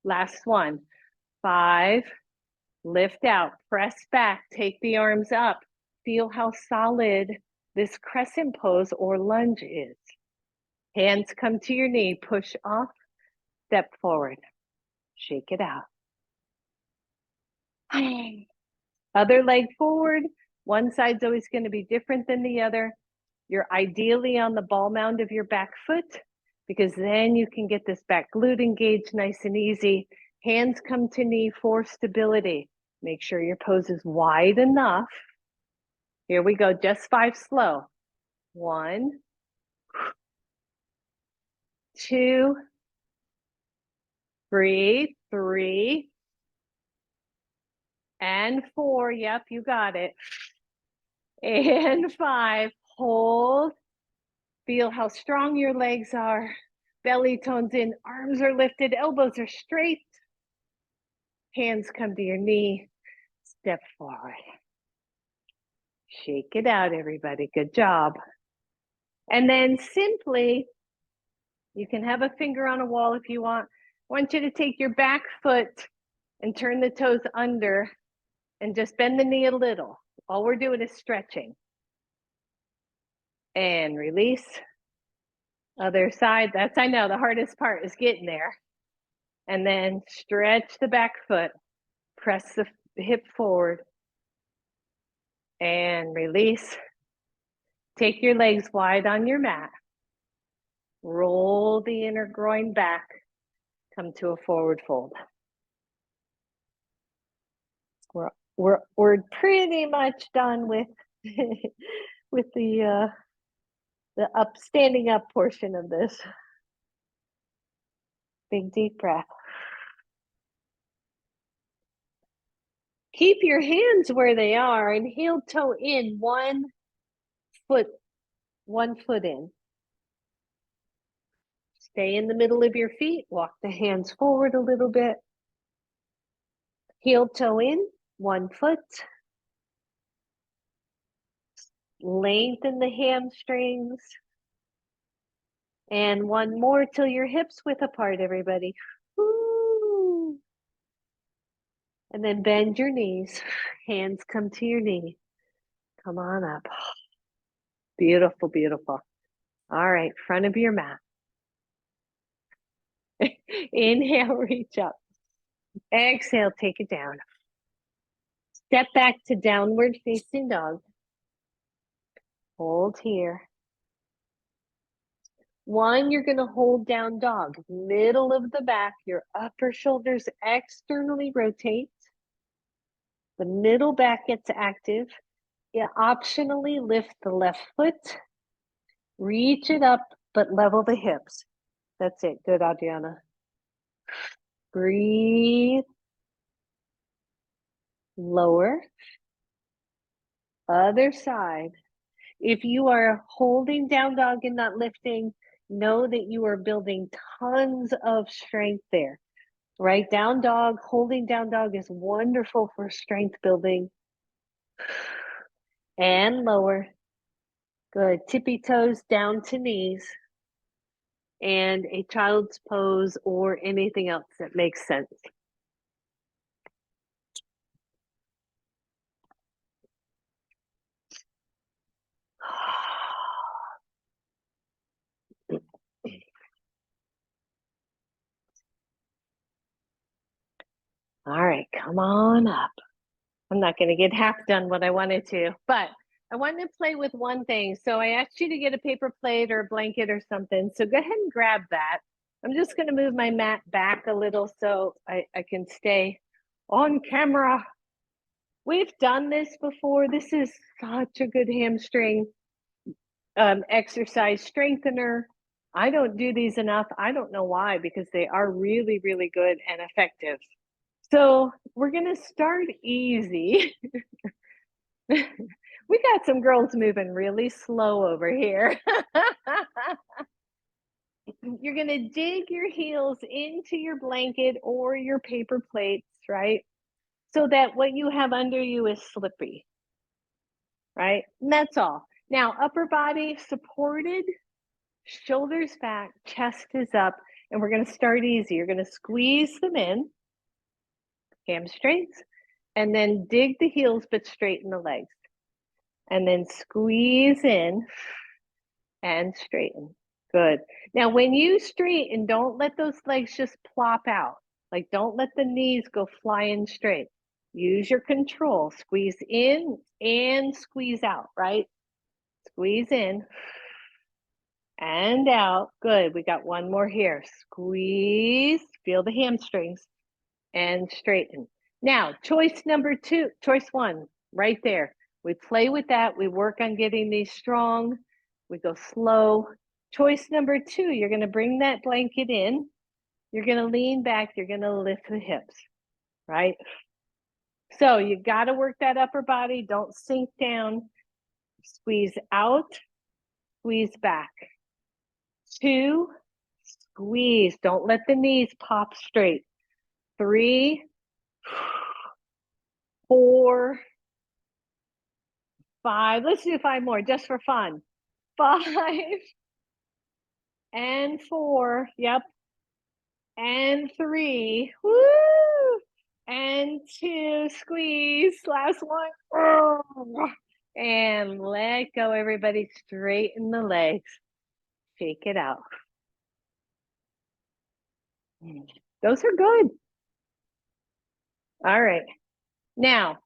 last one. 5, lift out, press back, take the arms up. Feel how solid this crescent pose or lunge is. Hands come to your knee, push off, step forward, shake it out. Other leg forward. One side's always going to be different than the other. You're ideally on the ball mound of your back foot, because then you can get this back glute engaged nice and easy. Hands come to knee for stability. Make sure your pose is wide enough. Here we go, just 5 slow. 1, 2, breathe, 3, and 4, yep, you got it. And 5, hold. Feel how strong your legs are. Belly tones in, arms are lifted, elbows are straight. Hands come to your knee, step forward. Shake it out, everybody, good job. And then simply, you can have a finger on a wall if you want. I want you to take your back foot and turn the toes under and just bend the knee a little. All we're doing is stretching. And release. Other side. That's, I know, the hardest part is getting there. And then stretch the back foot. Press the hip forward. And release. Take your legs wide on your mat. Roll the inner groin back. Come to a forward fold. We're pretty much done with with the standing up portion of this. Big deep breath. Keep your hands where they are and heel toe in, one foot in. Stay in the middle of your feet. Walk the hands forward a little bit. Heel toe in, 1 foot. Lengthen the hamstrings. And one more till your hips width apart, everybody. Woo. And then bend your knees. Hands come to your knee. Come on up. Beautiful, beautiful. All right, front of your mat. Inhale, reach up. Exhale, take it down. Step back to downward facing dog. Hold here. One, you're going to hold down dog. Middle of the back, your upper shoulders externally rotate. The middle back gets active. You optionally lift the left foot. Reach it up, but level the hips. That's it. Good, Adriana. Breathe. Lower. Other side. If you are holding down dog and not lifting, know that you are building tons of strength there. Right? Down dog, holding down dog is wonderful for strength building. And lower. Good. Tippy toes down to knees. And a child's pose or anything else that makes sense. All right, come on up. I'm not going to get half done what I wanted to, but I wanted to play with one thing. So I asked you to get a paper plate or a blanket or something. So go ahead and grab that. I'm just going to move my mat back a little so I can stay on camera. We've done this before. This is such a good hamstring exercise strengthener. I don't do these enough. I don't know why, because they are really, really good and effective. So we're going to start easy. We got some girls moving really slow over here. You're going to dig your heels into your blanket or your paper plates, right? So that what you have under you is slippy, right? And that's all. Now, upper body supported, shoulders back, chest is up, and we're going to start easy. You're going to squeeze them in, hamstrings, and then dig the heels, but straighten the legs. And then squeeze in and straighten. Good. Now, when you straighten, don't let those legs just plop out. Like, don't let the knees go flying straight. Use your control. Squeeze in and squeeze out, right? Squeeze in and out. Good. We got one more here. Squeeze. Feel the hamstrings and straighten. Now, choice one, right there. We play with that. We work on getting these strong. We go slow. Choice number two, you're going to bring that blanket in. You're going to lean back. You're going to lift the hips, right? So you got to work that upper body. Don't sink down. Squeeze out, squeeze back. 2, squeeze. Don't let the knees pop straight. 3, 4, 5. Let's do 5 more just for fun. 5 and 4. Yep. And 3. Woo! And 2. Squeeze. Last one. Oh. And let go, everybody. Straighten the legs. Shake it out. Those are good. All right. Now,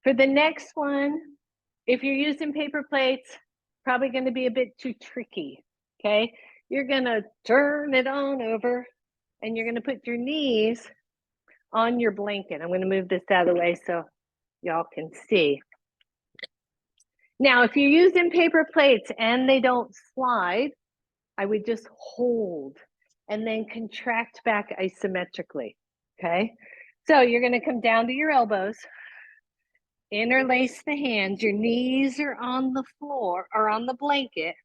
for the next one, if you're using paper plates, probably going to be a bit too tricky. Okay. You're going to turn it on over and you're going to put your knees on your blanket. I'm going to move this out of the way so y'all can see. Now, if you're using paper plates and they don't slide, I would just hold and then contract back isometrically. Okay. So you're going to come down to your elbows, interlace the hands, your knees are on the floor or on the blanket,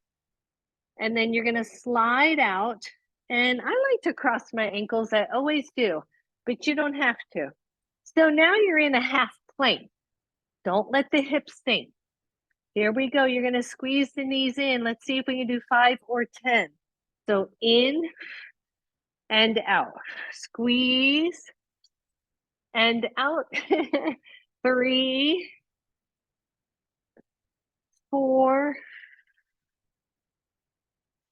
and then you're going to slide out. And I like to cross my ankles, I always do, but you don't have to. So now you're in a half plank. Don't let the hips sink. Here we go. You're going to squeeze the knees in. Let's see if we can do 5 or 10. So in and out. Squeeze and out. 3, 4,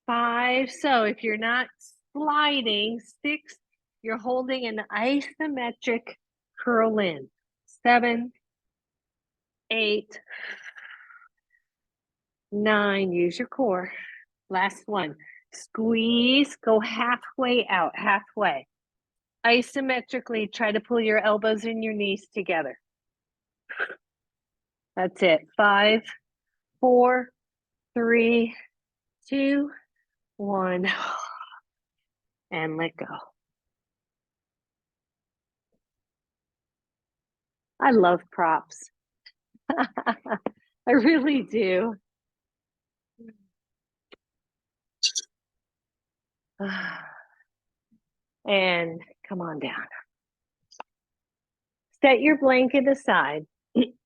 5. So if you're not sliding, 6, you're holding an isometric curl in. 7, 8, 9. Use your core. Last one. Squeeze, go halfway out, halfway. Isometrically, try to pull your elbows and your knees together. That's it. 5, 4, 3, 2, 1. And let go. I love props. I really do. And come on down. Set your blanket aside.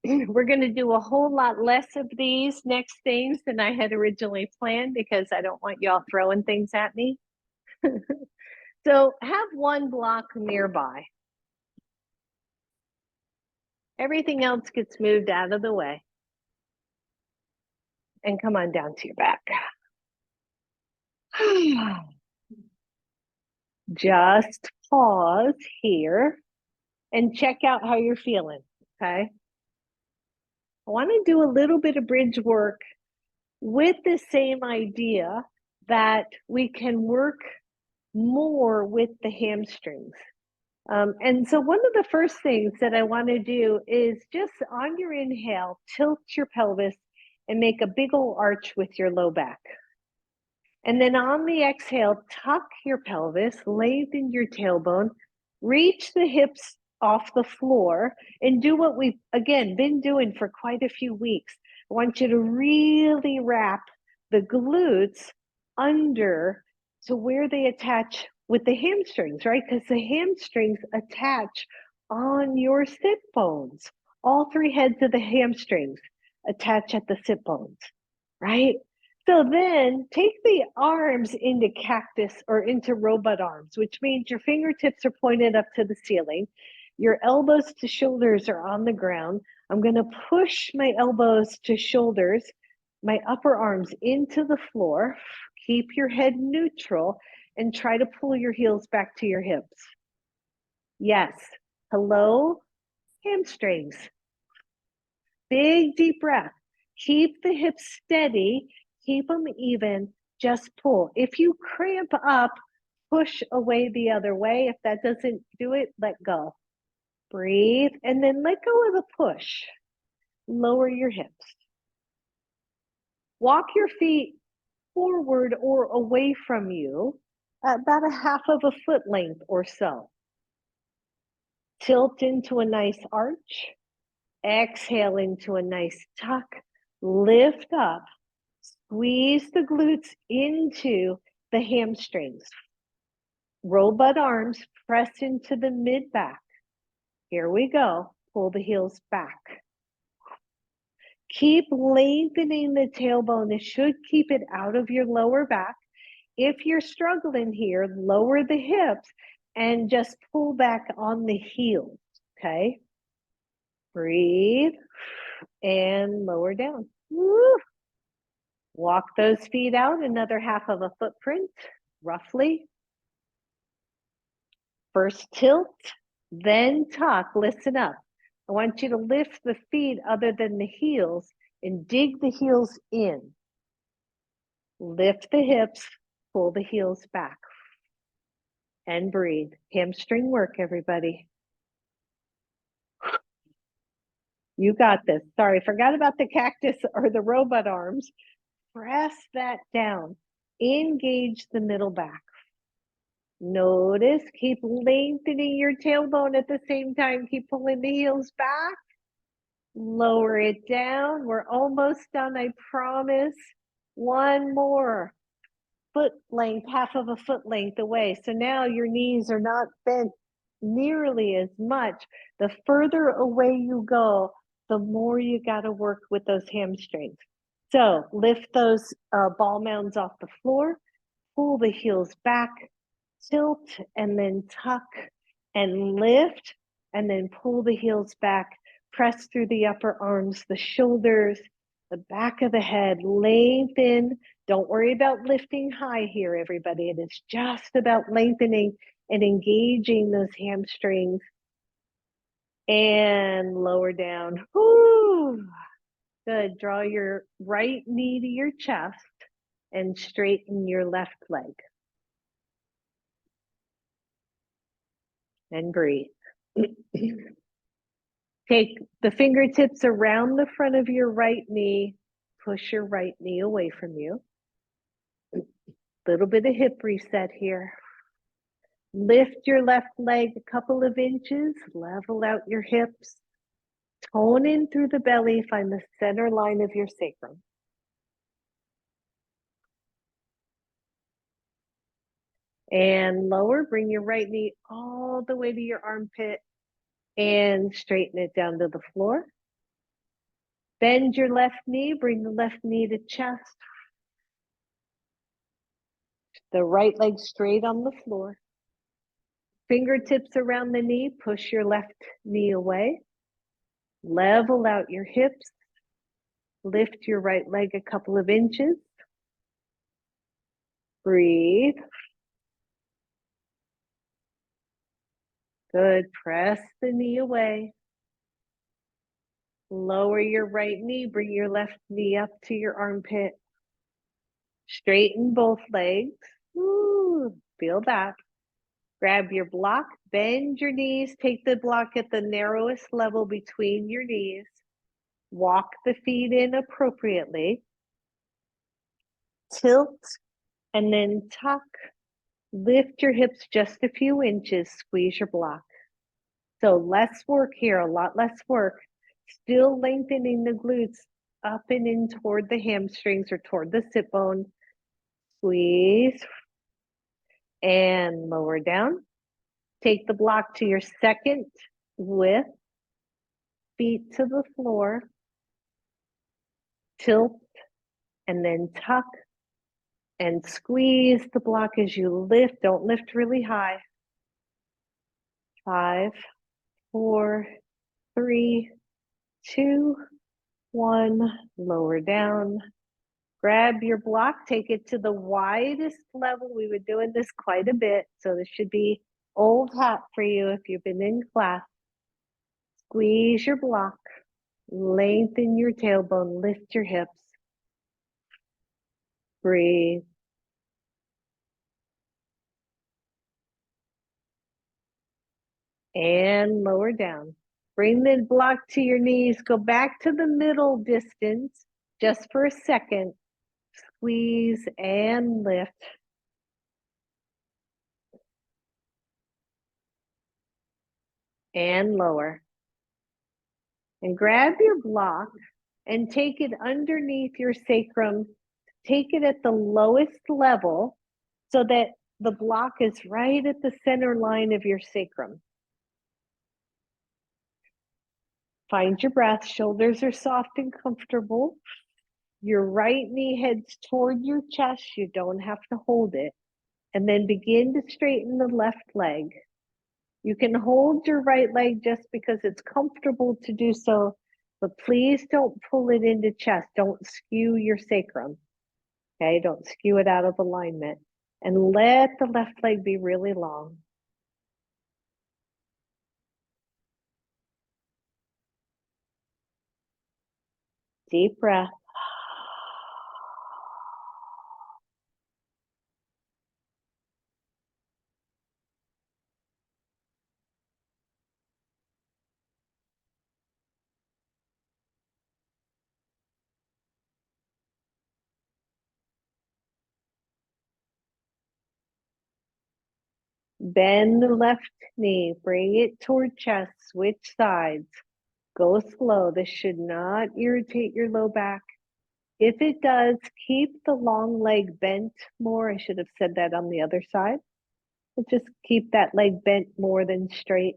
We're going to do a whole lot less of these next things than I had originally planned because I don't want y'all throwing things at me. So have one block nearby. Everything else gets moved out of the way. And come on down to your back. Just pause here and check out how you're feeling, okay? I want to do a little bit of bridge work with the same idea that we can work more with the hamstrings. And so one of the first things that I want to do is just on your inhale, tilt your pelvis and make a big old arch with your low back. And then on the exhale, tuck your pelvis, lengthen your tailbone, reach the hips off the floor, and do what we've, again, been doing for quite a few weeks. I want you to really wrap the glutes under to where they attach with the hamstrings, right? Because the hamstrings attach on your sit bones. All 3 heads of the hamstrings attach at the sit bones, right? So then take the arms into cactus or into robot arms, which means your fingertips are pointed up to the ceiling. Your elbows to shoulders are on the ground. I'm going to push my elbows to shoulders, my upper arms into the floor. Keep your head neutral and try to pull your heels back to your hips. Yes. Hello, hamstrings. Big deep breath. Keep the hips steady. Keep them even. Just pull. If you cramp up, push away the other way. If that doesn't do it, let go. Breathe and then let go of the push. Lower your hips. Walk your feet forward or away from you, about a half of a foot length or so. Tilt into a nice arch. Exhale into a nice tuck. Lift up. Squeeze the glutes into the hamstrings. Robot arms, press into the mid-back. Here we go. Pull the heels back. Keep lengthening the tailbone. This should keep it out of your lower back. If you're struggling here, lower the hips and just pull back on the heels, okay? Breathe and lower down. Woo. Walk those feet out, another half of a footprint, roughly. First tilt, then tuck. Listen up. I want you to lift the feet other than the heels and dig the heels in. Lift the hips, pull the heels back. And breathe. Hamstring work, everybody. You got this. Sorry, forgot about the cactus or the robot arms. Press that down. Engage the middle back. Notice, keep lengthening your tailbone at the same time. Keep pulling the heels back. Lower it down. We're almost done, I promise. One more. Foot length, half of a foot length away. So now your knees are not bent nearly as much. The further away you go, the more you got to work with those hamstrings. So lift those ball mounds off the floor, pull the heels back, tilt, and then tuck and lift, and then pull the heels back, press through the upper arms, the shoulders, the back of the head, lengthen. Don't worry about lifting high here, everybody. It is just about lengthening and engaging those hamstrings. And lower down. Woo. Good. Draw your right knee to your chest and straighten your left leg. And breathe. Take the fingertips around the front of your right knee. Push your right knee away from you. Little bit of hip reset here. Lift your left leg a couple of inches. Level out your hips. Tone in through the belly. Find the center line of your sacrum. And lower, bring your right knee all the way to your armpit and straighten it down to the floor. Bend your left knee, bring the left knee to chest. The right leg straight on the floor. Fingertips around the knee, push your left knee away. Level out your hips. Lift your right leg a couple of inches. Breathe. Good. Press the knee away. Lower your right knee. Bring your left knee up to your armpit. Straighten both legs. Ooh, feel that. Grab your block. Bend your knees. Take the block at the narrowest level between your knees. Walk the feet in appropriately. Tilt and then tuck. Lift your hips just a few inches. Squeeze your block. So less work here, a lot less work. Still lengthening the glutes up and in toward the hamstrings or toward the sit bone. Squeeze and lower down. Take the block to your second width. Feet to the floor. Tilt and then tuck and squeeze the block as you lift. Don't lift really high. 5, 4, 3, 2, 1. Lower down. Grab your block, take it to the widest level. We were doing this quite a bit, so this should be old hat for you if you've been in class. Squeeze your block, lengthen your tailbone, lift your hips. Breathe. And lower down. Bring the block to your knees. Go back to the middle distance just for a second. Squeeze and lift. And lower. And grab your block and take it underneath your sacrum. Take it at the lowest level so that the block is right at the center line of your sacrum. Find your breath. Shoulders are soft and comfortable. Your right knee heads toward your chest. You don't have to hold it. And then begin to straighten the left leg. You can hold your right leg just because it's comfortable to do so, but please don't pull it into chest. Don't skew your sacrum. Okay, don't skew it out of alignment. And let the left leg be really long. Deep breath. Bend the left knee, bring it toward chest, switch sides. Go slow. This should not irritate your low back. If it does, keep the long leg bent more. I should have said that on the other side. But just keep that leg bent more than straight.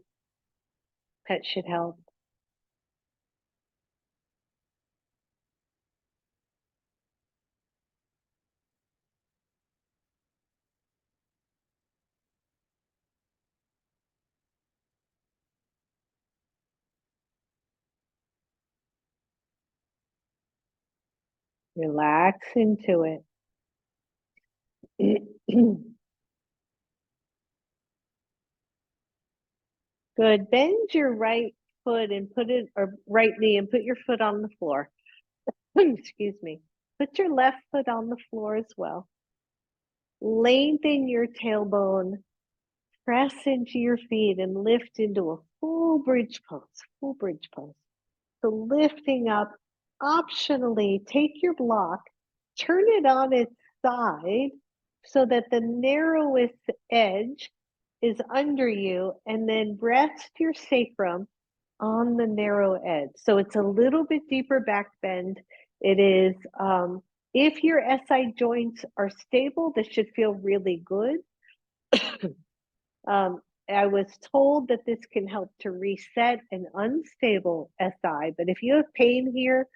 That should help. Relax into it. Good. Bend your right foot and put it, or right knee, and put your foot on the floor. Excuse me. Put your left foot on the floor as well. Lengthen your tailbone. Press into your feet and lift into a full bridge pose. Full bridge pose. So lifting up, optionally take your block, turn it on its side so that the narrowest edge is under you, and then rest your sacrum on the narrow edge. So it's a little bit deeper back bend. It is, if your SI joints are stable, this should feel really good. I was told that this can help to reset an unstable SI, but if you have pain here,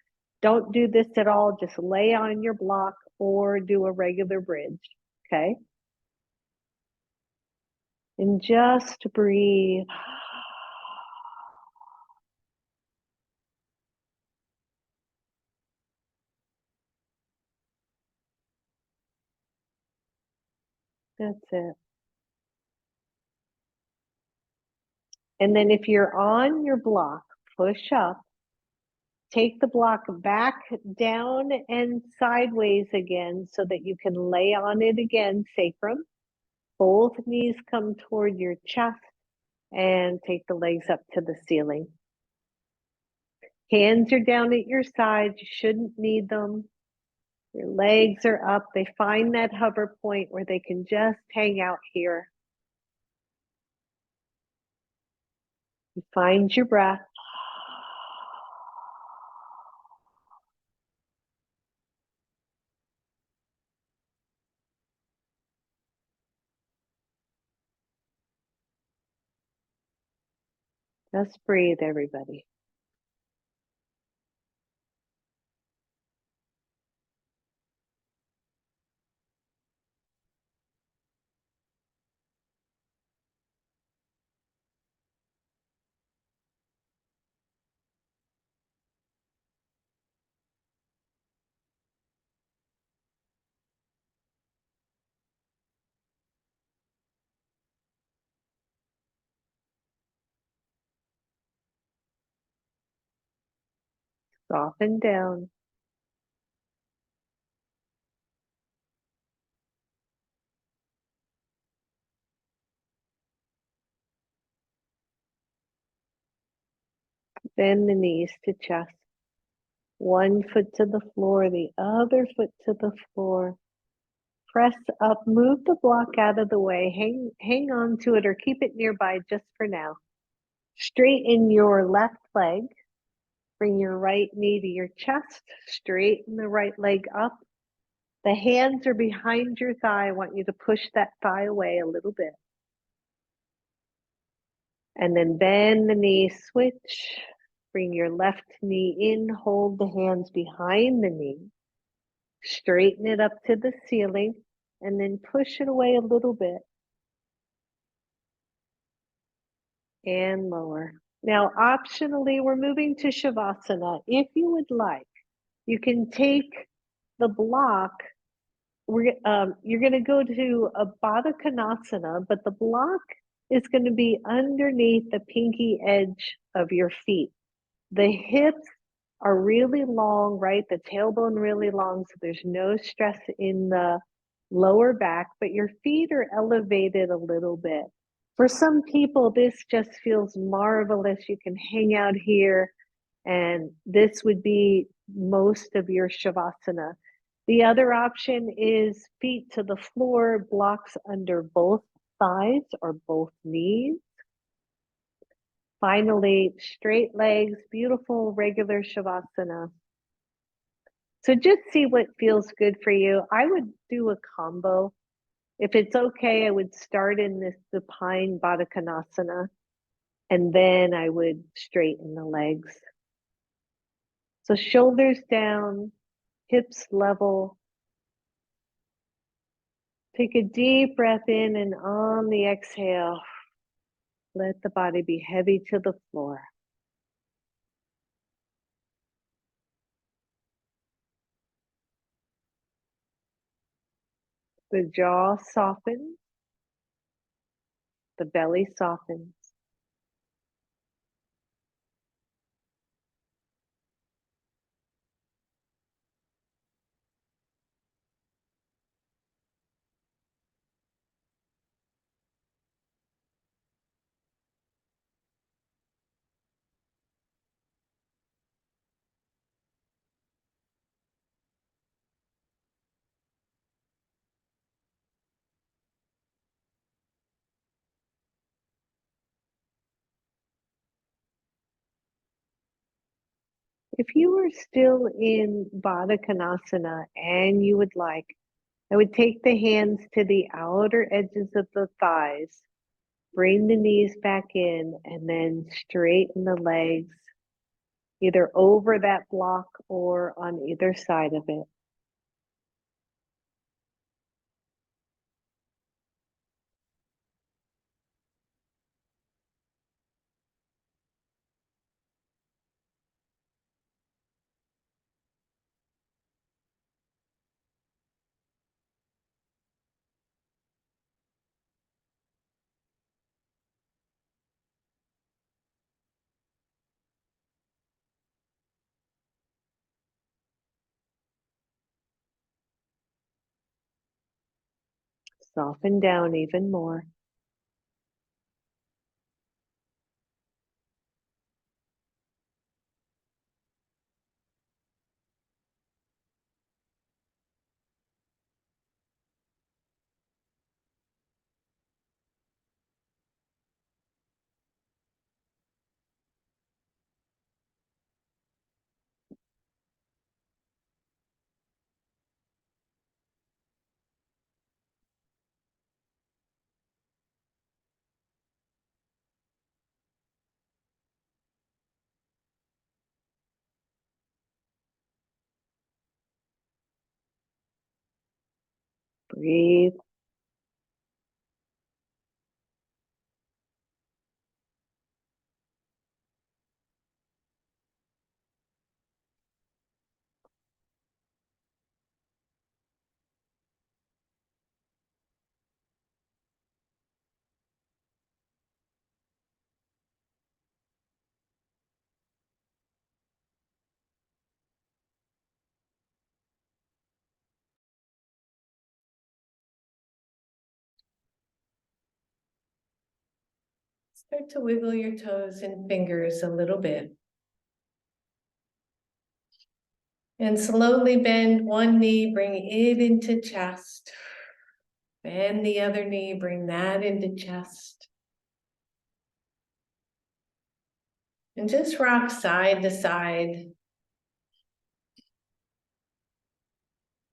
don't do this at all. Just lay on your block or do a regular bridge, okay? And just breathe. That's it. And then if you're on your block, push up. Take the block back down and sideways again so that you can lay on it again, sacrum. Both knees come toward your chest and take the legs up to the ceiling. Hands are down at your side. You shouldn't need them. Your legs are up. They find that hover point where they can just hang out here. You find your breath. Just breathe, everybody. Soften down. Bend the knees to chest. One foot to the floor, the other foot to the floor. Press up, move the block out of the way, hang on to it or keep it nearby just for now. Straighten your left leg. Bring your right knee to your chest. Straighten the right leg up. The hands are behind your thigh. I want you to push that thigh away a little bit. And then bend the knee, switch. Bring your left knee in, hold the hands behind the knee, straighten it up to the ceiling, and then push it away a little bit and lower. Now, optionally, we're moving to Shavasana. If you would like, you can take the block. You're going to go to a Baddha Konasana, but the block is going to be underneath the pinky edge of your feet. The hips are really long, right? The tailbone really long, so there's no stress in the lower back, but your feet are elevated a little bit. For some people, this just feels marvelous. You can hang out here, and this would be most of your Shavasana. The other option is feet to the floor, blocks under both thighs or both knees. Finally, straight legs, beautiful regular Shavasana. So just see what feels good for you. I would do a combo. If it's okay, I would start in this supine Baddha Konasana, and then I would straighten the legs. So shoulders down, hips level. Take a deep breath in, and on the exhale, let the body be heavy to the floor. The jaw softens, the belly softens. If you are still in Baddha Konasana and you would like, I would take the hands to the outer edges of the thighs, bring the knees back in, and then straighten the legs, either over that block or on either side of it. Soften down even more. Breathe. Start to wiggle your toes and fingers a little bit. And slowly bend one knee, bring it into chest. Bend the other knee, bring that into chest. And just rock side to side.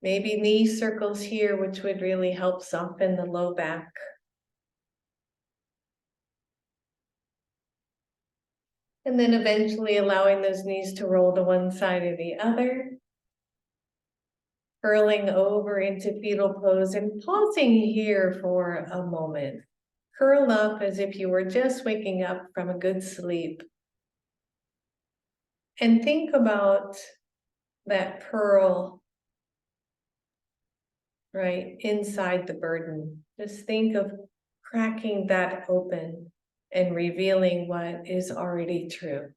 Maybe knee circles here, which would really help soften the low back. And then eventually allowing those knees to roll to one side or the other. Curling over into fetal pose and pausing here for a moment. Curl up as if you were just waking up from a good sleep. And think about that pearl right inside the burden. Just think of cracking that open and revealing what is already true.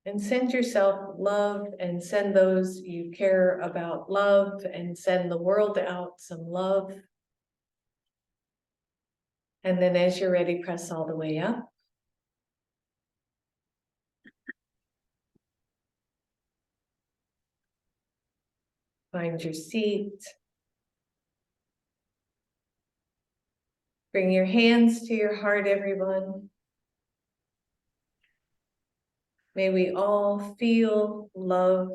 And send yourself love and send those you care about love and send the world out some love. And then as you're ready, press all the way up. Find your seat. Bring your hands to your heart, everyone. May we all feel love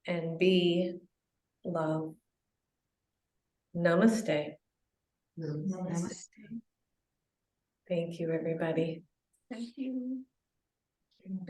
and be love. Namaste. Namaste. Thank you, everybody. Thank you.